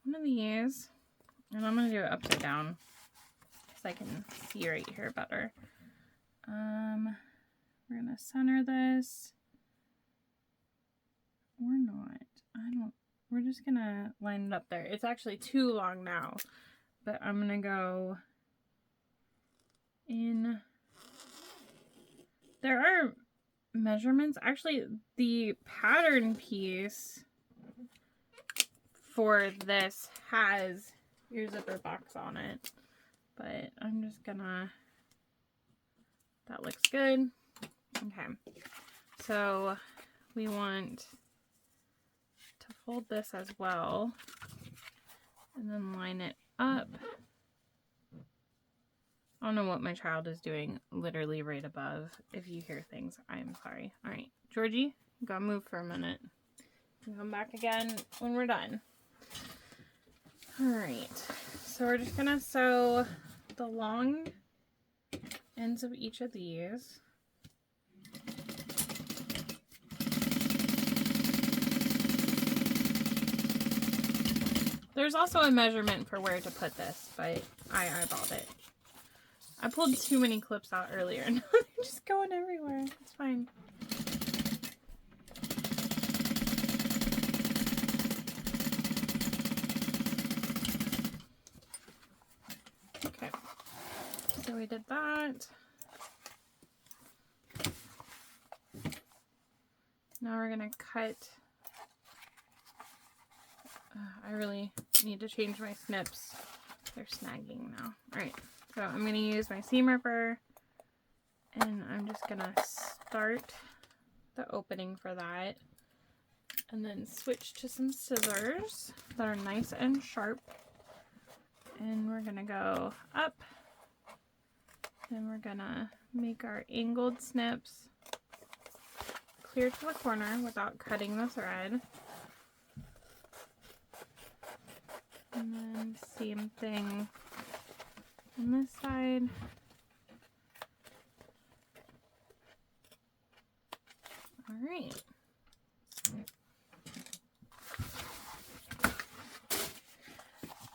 one of these, and I'm going to do it upside down so I can see right here better. We're going to center this, or not. We're just going to line it up there. It's actually too long now, but I'm going to go in. There are measurements. Actually, the pattern piece for this has your zipper box on it, but I'm just gonna, that looks good. Okay, so we want to fold this as well and then line it up. I don't know what my child is doing literally right above. If you hear things, I'm sorry. All right, Georgie, you gotta move for a minute. We'll come back again when we're done. All right, so we're just gonna sew the long ends of each of these. There's also a measurement for where to put this, but I eyeballed it. I pulled too many clips out earlier and they're just going everywhere. It's fine. Okay, so we did that. Now we're gonna cut. I really need to change my snips. They're snagging now. All right. So I'm going to use my seam ripper, and I'm just going to start the opening for that, and then switch to some scissors that are nice and sharp, and we're going to go up, then we're going to make our angled snips clear to the corner without cutting the thread, and then same thing on this side. All right.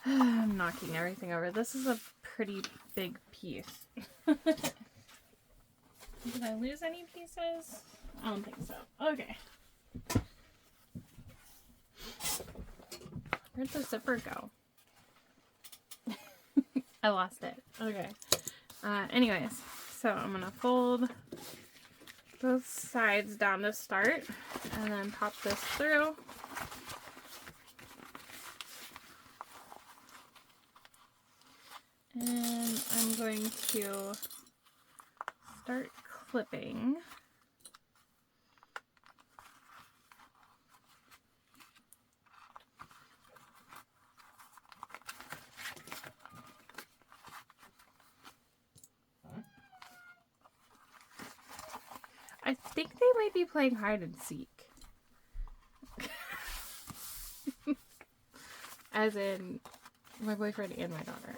I'm knocking everything over. This is a pretty big piece. Did I lose any pieces? I don't think so. Okay. Where'd the zipper go? I lost it. Okay. Anyways, so I'm going to fold both sides down to start and then pop this through. And I'm going to start clipping. I think they might be playing hide and seek. As in my boyfriend and my daughter.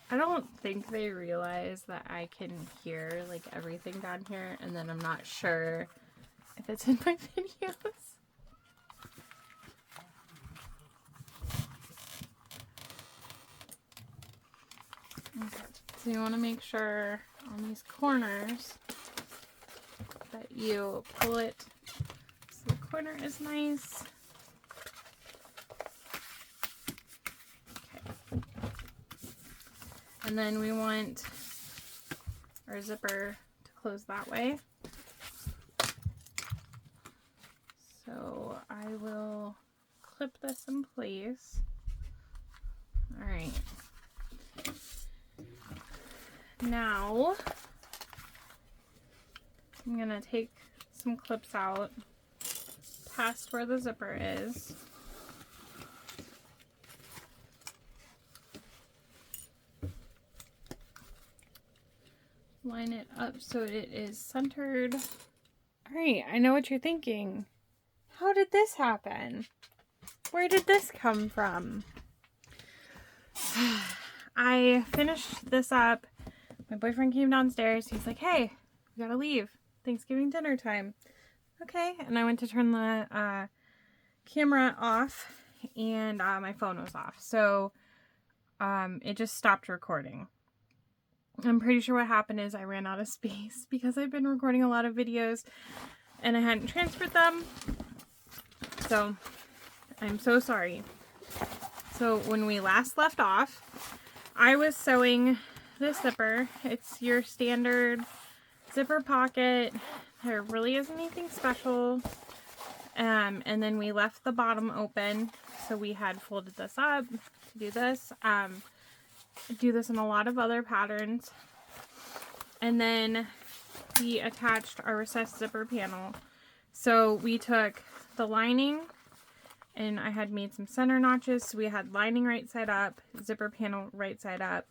I don't think they realize that I can hear like everything down here, and then I'm not sure if it's in my videos. Okay, so you want to make sure on these corners that you pull it so the corner is nice. Okay. And then we want our zipper to close that way. So I will clip this in place. All right. Now I'm going to take some clips out past where the zipper is. Line it up so it is centered. All right, I know what you're thinking. How did this happen? Where did this come from? I finished this up. My boyfriend came downstairs. He's like, hey, we gotta leave. Thanksgiving dinner time. Okay. And I went to turn the camera off, and my phone was off. So it just stopped recording. I'm pretty sure what happened is I ran out of space because I've been recording a lot of videos and I hadn't transferred them. So I'm so sorry. So when we last left off, I was sewing this zipper. It's your standard zipper pocket. There really isn't anything special. And then we left the bottom open. So we had folded this up to do this. Do this in a lot of other patterns. And then we attached our recessed zipper panel. So we took the lining, and I had made some center notches. So we had lining right side up, zipper panel right side up,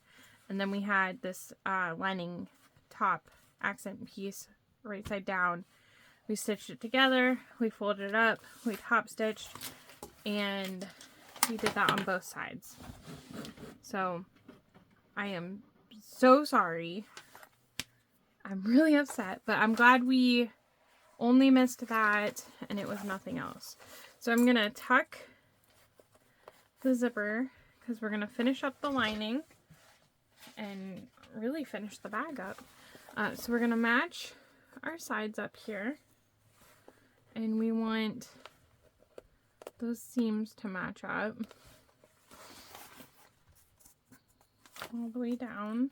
and then we had this lining top accent piece right side down. We stitched it together, we folded it up, we top stitched, and we did that on both sides. So I am so sorry. I'm really upset, but I'm glad we only missed that and it was nothing else. So I'm going to tuck the zipper because we're going to finish up the lining and really finish the bag up. So we're going to match our sides up here, and we want those seams to match up all the way down.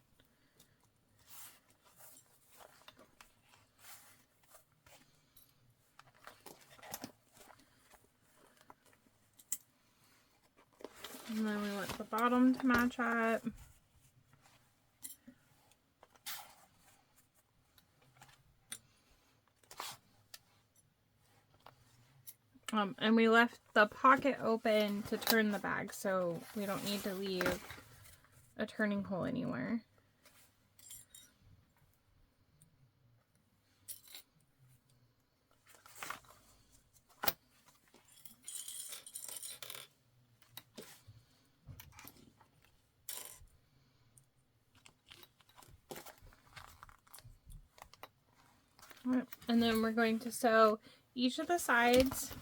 And then we want the bottom to match up. And we left the pocket open to turn the bag, so we don't need to leave a turning hole anywhere. And then we're going to sew each of the sides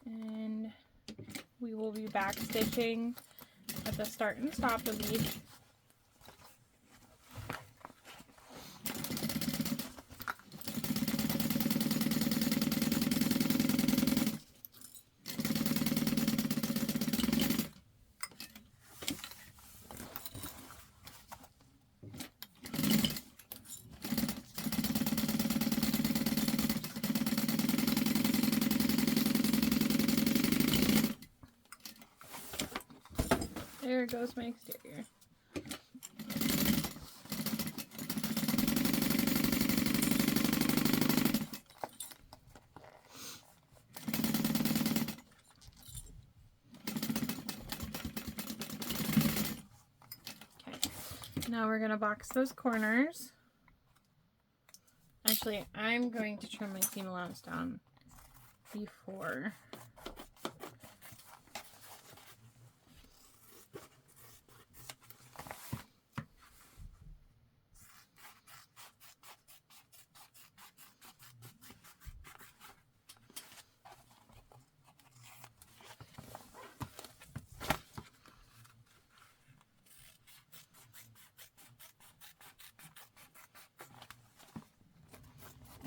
And we will be back stitching at the start and stop of each. There goes my exterior. Okay, now we're gonna box those corners. Actually, I'm going to trim my seam allowance down before.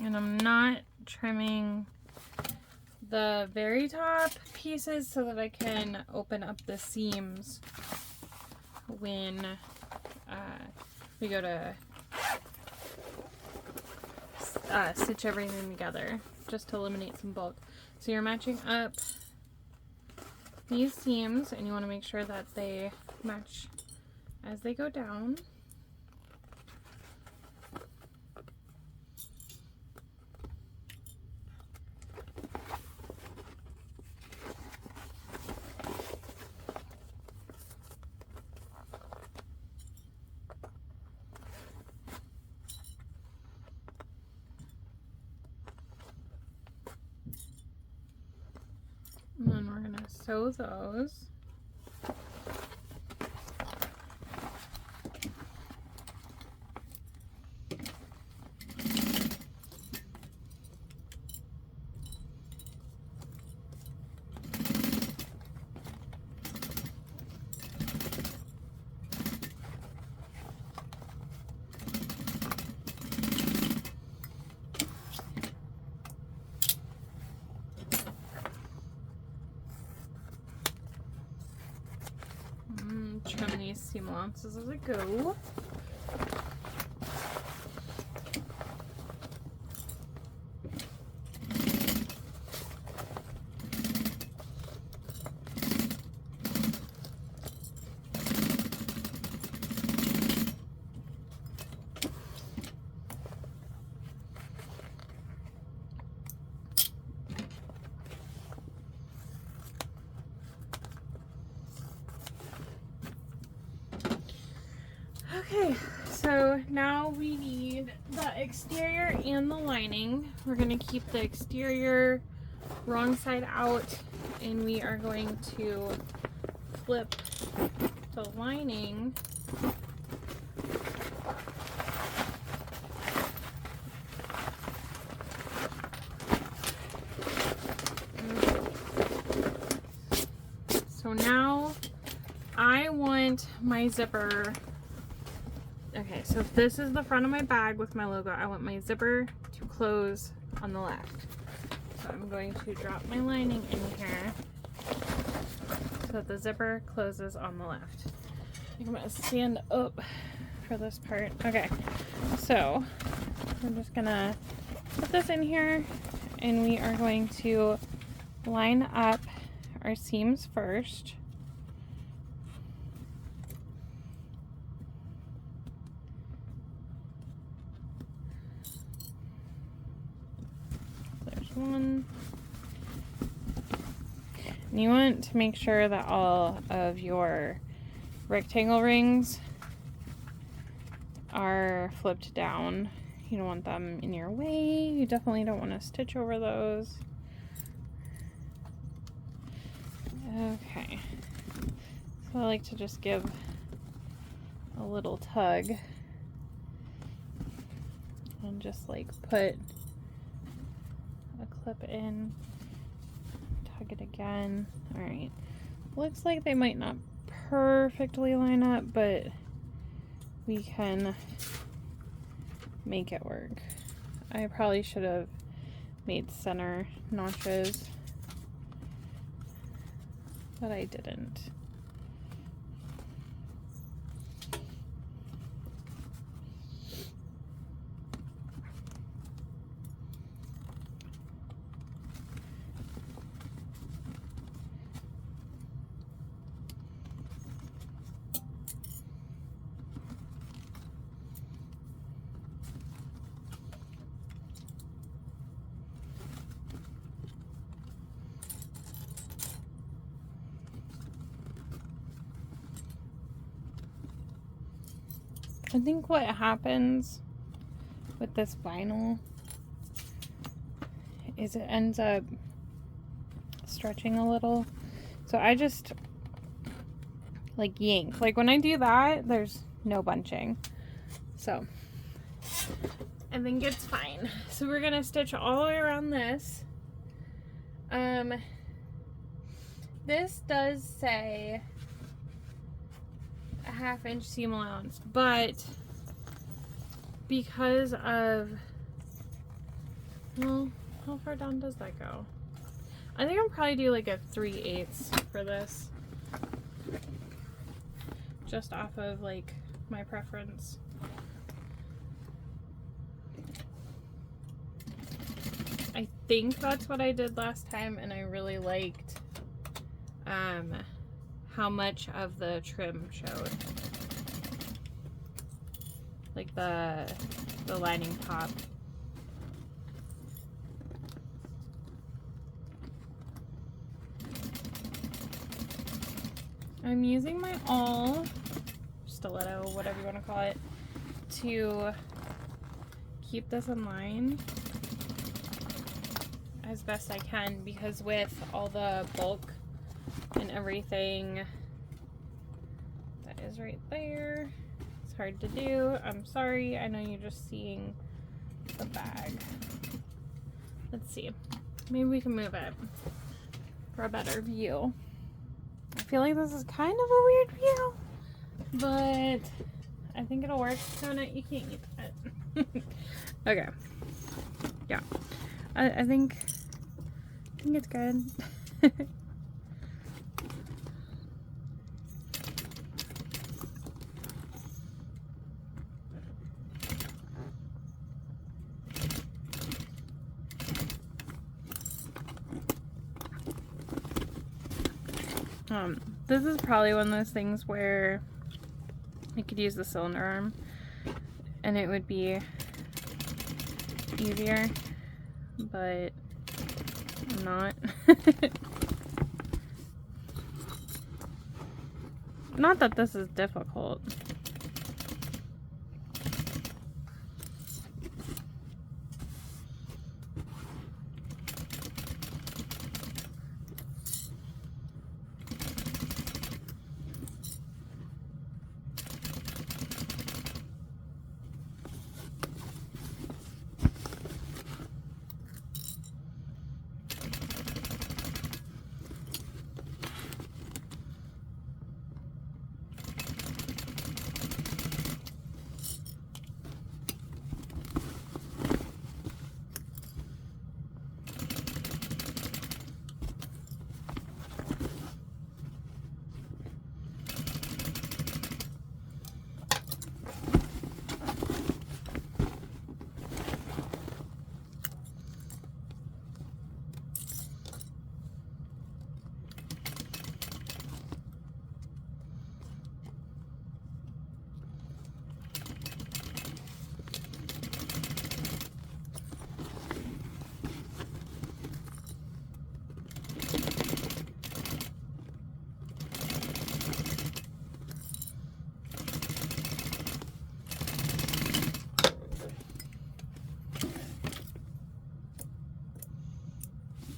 And I'm not trimming the very top pieces so that I can open up the seams when we go to stitch everything together, just to eliminate some bulk. So you're matching up these seams and you want to make sure that they match as they go down. And then we're going to sew those. Trim these seam allowances as I go. Okay, so now we need the exterior and the lining. We're going to keep the exterior wrong side out, and we are going to flip the lining so now I want my zipper. Okay, so if this is the front of my bag with my logo, I want my zipper to close on the left. So I'm going to drop my lining in here so that the zipper closes on the left. I'm going to stand up for this part. Okay, so I'm just going to put this in here and we are going to line up our seams first. One. And you want to make sure that all of your rectangle rings are flipped down. You don't want them in your way. You definitely don't want to stitch over those. Okay. So I like to just give a little tug and just like put a clip in, tug check it again. All right. Looks like they might not perfectly line up, but we can make it work. I probably should have made center notches, but I didn't. I think what happens with this vinyl is it ends up stretching a little. So I just like yank. Like when I do that, there's no bunching. So I think it's fine. So we're gonna stitch all the way around this. This does say a 1/2 inch seam allowance, but because of, well, how far down does that go? I think I'll probably do like a 3/8 for this, just off of like my preference. I think that's what I did last time, and I really liked how much of the trim showed, like the lining top. I'm using my awl, stiletto, whatever you want to call it, to keep this in line as best I can, because with all the bulk and everything that is right there, it's hard to do. I'm sorry, I know you're just seeing the bag. Let's see, maybe we can move it for a better view. I feel like this is kind of a weird view, but I think it'll work. Donut, you can't eat it. Okay, yeah, I think it's good. This is probably one of those things where I could use the cylinder arm and it would be easier, but I'm not. Not that this is difficult.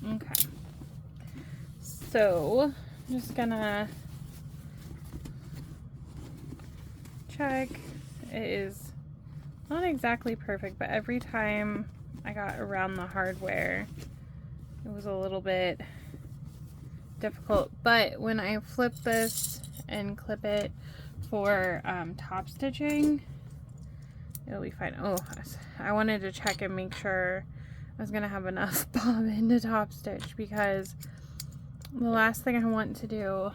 Okay, so I'm just gonna check. It is not exactly perfect, but every time I got around the hardware, it was a little bit difficult, but when I flip this and clip it for top stitching, it'll be fine. Oh, I wanted to check and make sure I was gonna have enough bobbin to top stitch, because the last thing I want to do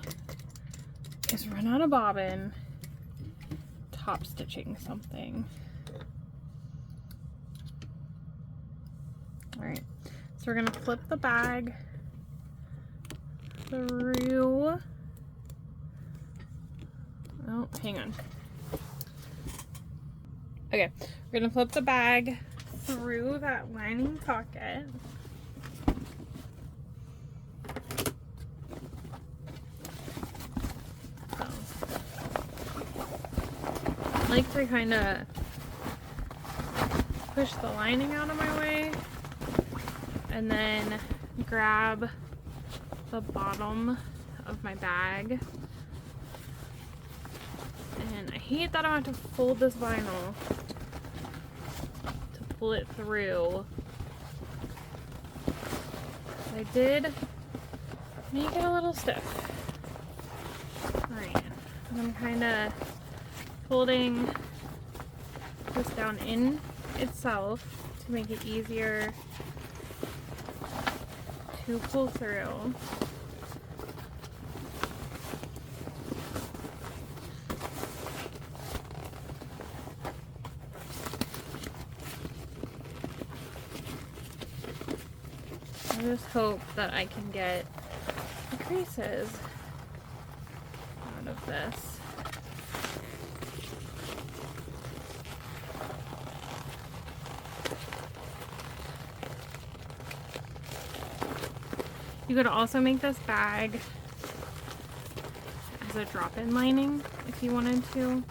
is run out of bobbin top stitching something. Alright, so we're gonna flip the bag through. Oh, hang on. Okay, we're gonna flip the bag through that lining pocket. So, I like to kind of push the lining out of my way and then grab the bottom of my bag. And I hate that I have to fold this vinyl to pull it through. I did make it a little stiff. Alright, I'm kind of folding this down in itself to make it easier to pull through. I just hope that I can get the creases out of this. You could also make this bag as a drop-in lining if you wanted to.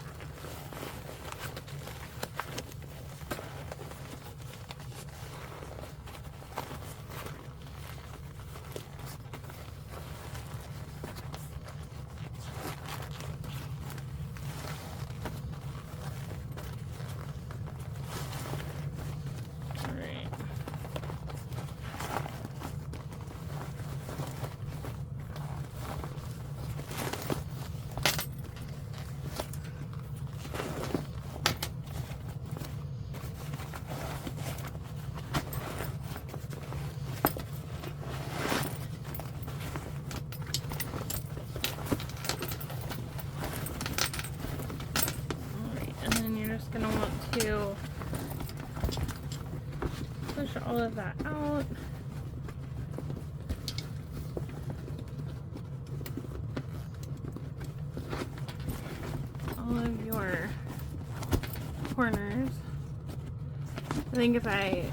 Gonna want to push all of that out. All of your corners. I think if I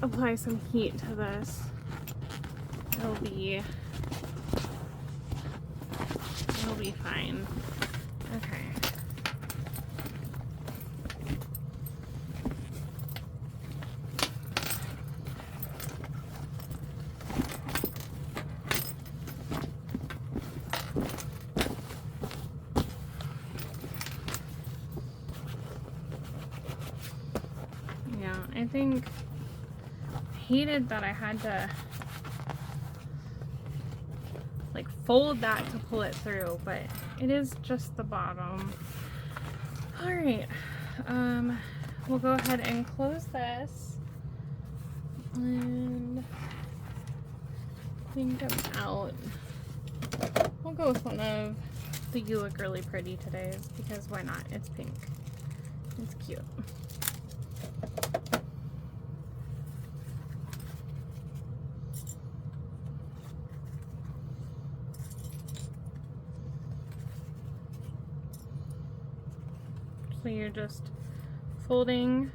apply some heat to this, it'll be fine. Okay. I think I hated that I had to like fold that to pull it through, but it is just the bottom. All right, we'll go ahead and close this, and I think I'm out. We'll go with one of the You Look Really Pretty Todays, because why not? It's pink. It's cute. So you're just folding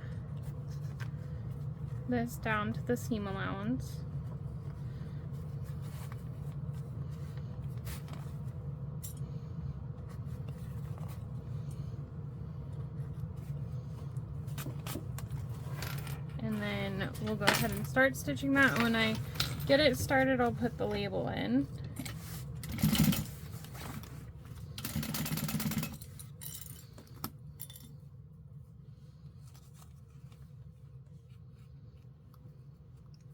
this down to the seam allowance. And then we'll go ahead and start stitching that. When I get it started, I'll put the label in.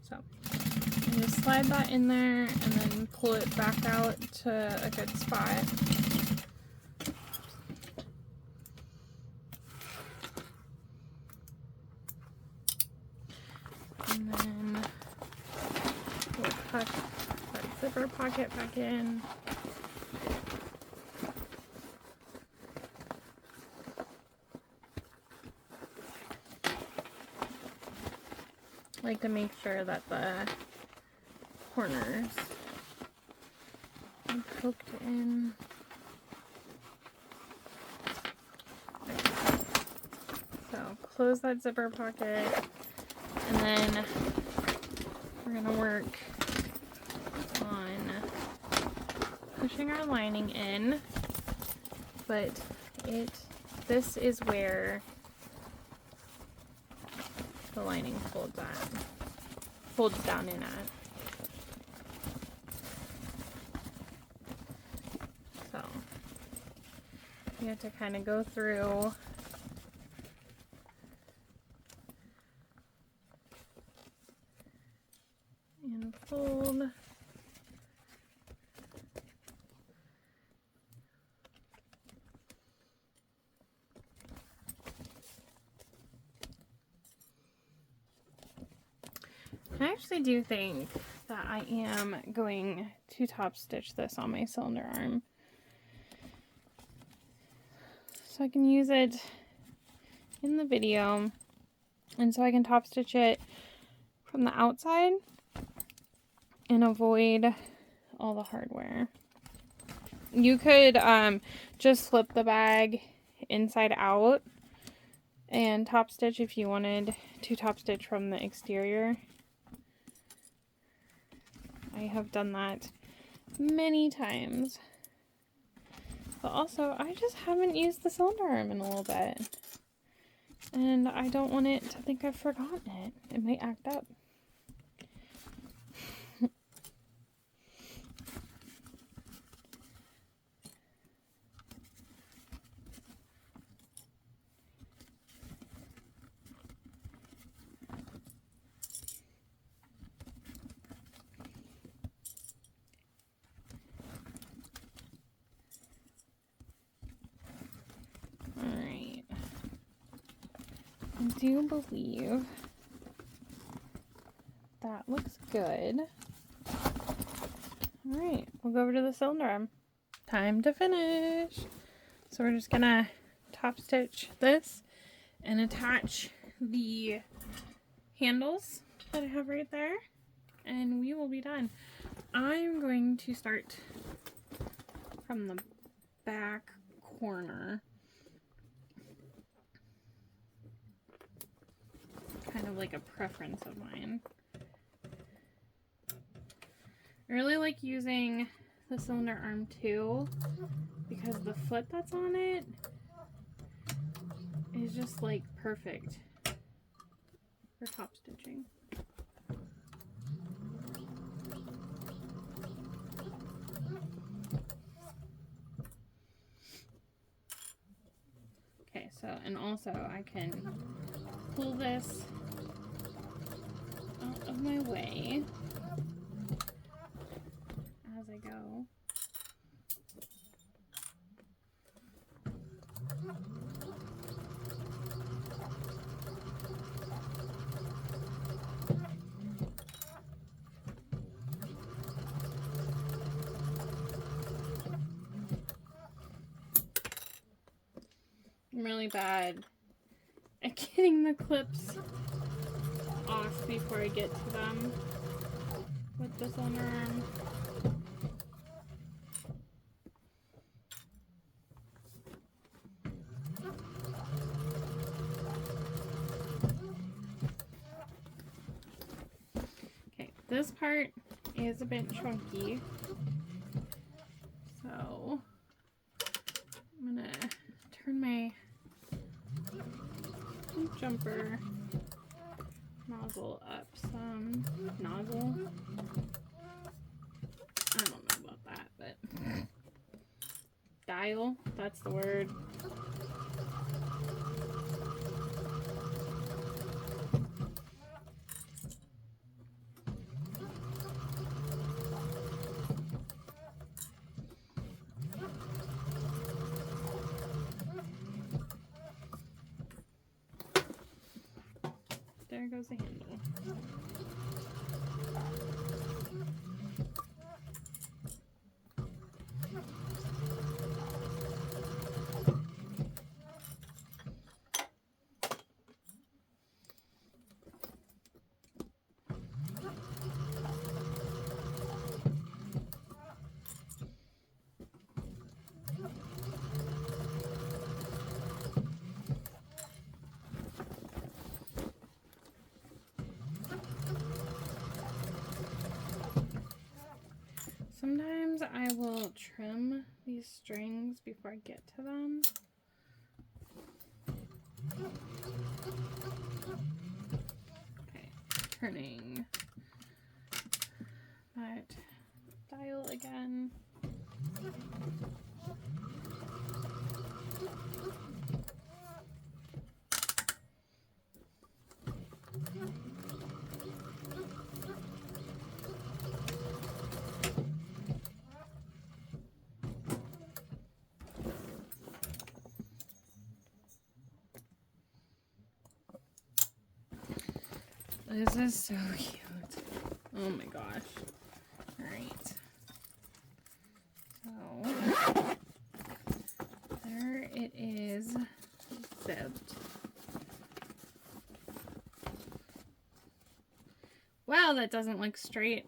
So you just slide that in there and then and pull it back out to a good spot. And then we'll tuck that zipper pocket back in. I like to make sure that the corners are poked in. Okay. So close that zipper pocket, and then we're going to work on pushing our lining in, but this is where the lining folds down in at. So you have to kind of go through and fold. I actually do think that I am going to top stitch this on my cylinder arm, so I can use it in the video, and so I can top stitch it from the outside and avoid all the hardware. You could just flip the bag inside out and top stitch if you wanted to top stitch from the exterior. I have done that many times. But also, I just haven't used the cylinder arm in a little bit. And I don't want it to think I've forgotten it. It might act up. I do believe that looks good. Alright, we'll go over to the cylinder arm. Time to finish. So we're just gonna top stitch this and attach the handles that I have right there, and we will be done. I'm going to start from the back corner. Kind of like a preference of mine. I really like using the cylinder arm too, because the foot that's on it is just like perfect for top stitching. Okay, so, and also I can pull this out of my way as I go. I'm really bad at getting the clips off before I get to them with the cylinder arm. Okay, this part is a bit chunky, so I'm gonna turn my jumper nozzle up some. Nozzle? I don't know about that, but dial, that's the word. there goes the handle. Sometimes I will trim these strings before I get to them. Okay, turning that dial again. This is so cute. Oh my gosh. Alright. So, there it is, zipped. Wow, that doesn't look straight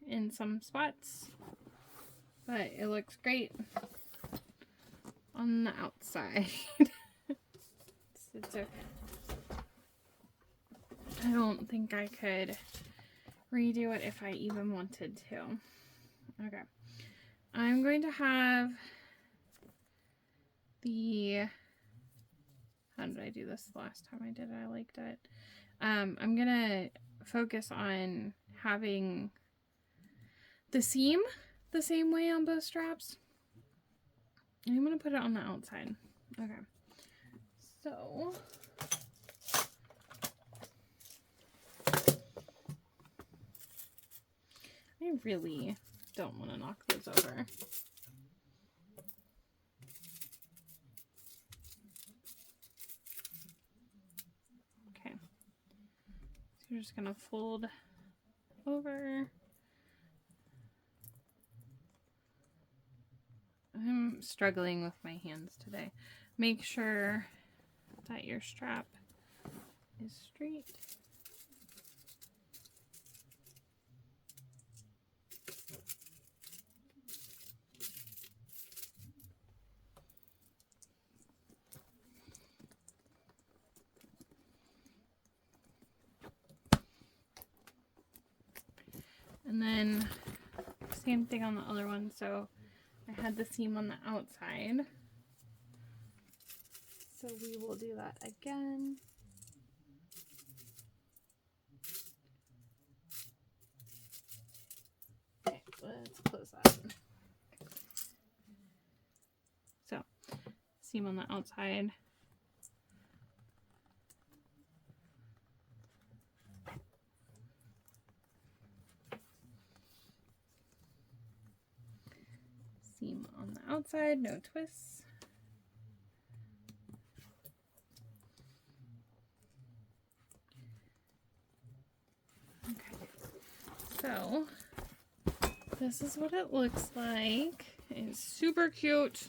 in some spots, but it looks great on the outside. It's okay. I don't think I could redo it if I even wanted to. Okay. I'm going to have the... How did I do this last time I did it? I liked it. I'm going to focus on having the seam the same way on both straps. And I'm going to put it on the outside. Okay. So... I really don't want to knock those over. Okay. So you're just going to fold over. I'm struggling with my hands today. Make sure that your strap is straight. And then same thing on the other one. So I had the seam on the outside. So we will do that again. Okay, let's close that. So seam on the outside. Seam on the outside, no twists. Okay, so this is what it looks like. It's super cute.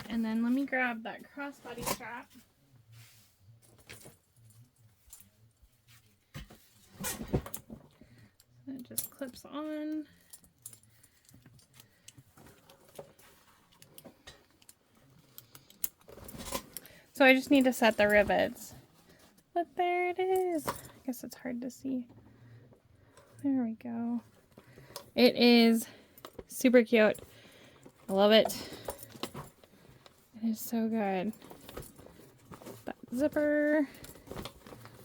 And then let me grab that crossbody strap. It just clips on. So I just need to set the rivets. But there it is. I guess it's hard to see. There we go. It is super cute. I love it. It is so good. That zipper.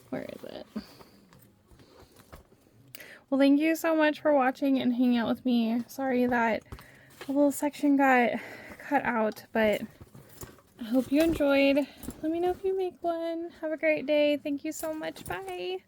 Where is it? Well, thank you so much for watching and hanging out with me. Sorry that a little section got cut out, but I hope you enjoyed. Let me know if you make one. Have a great day. Thank you so much. Bye.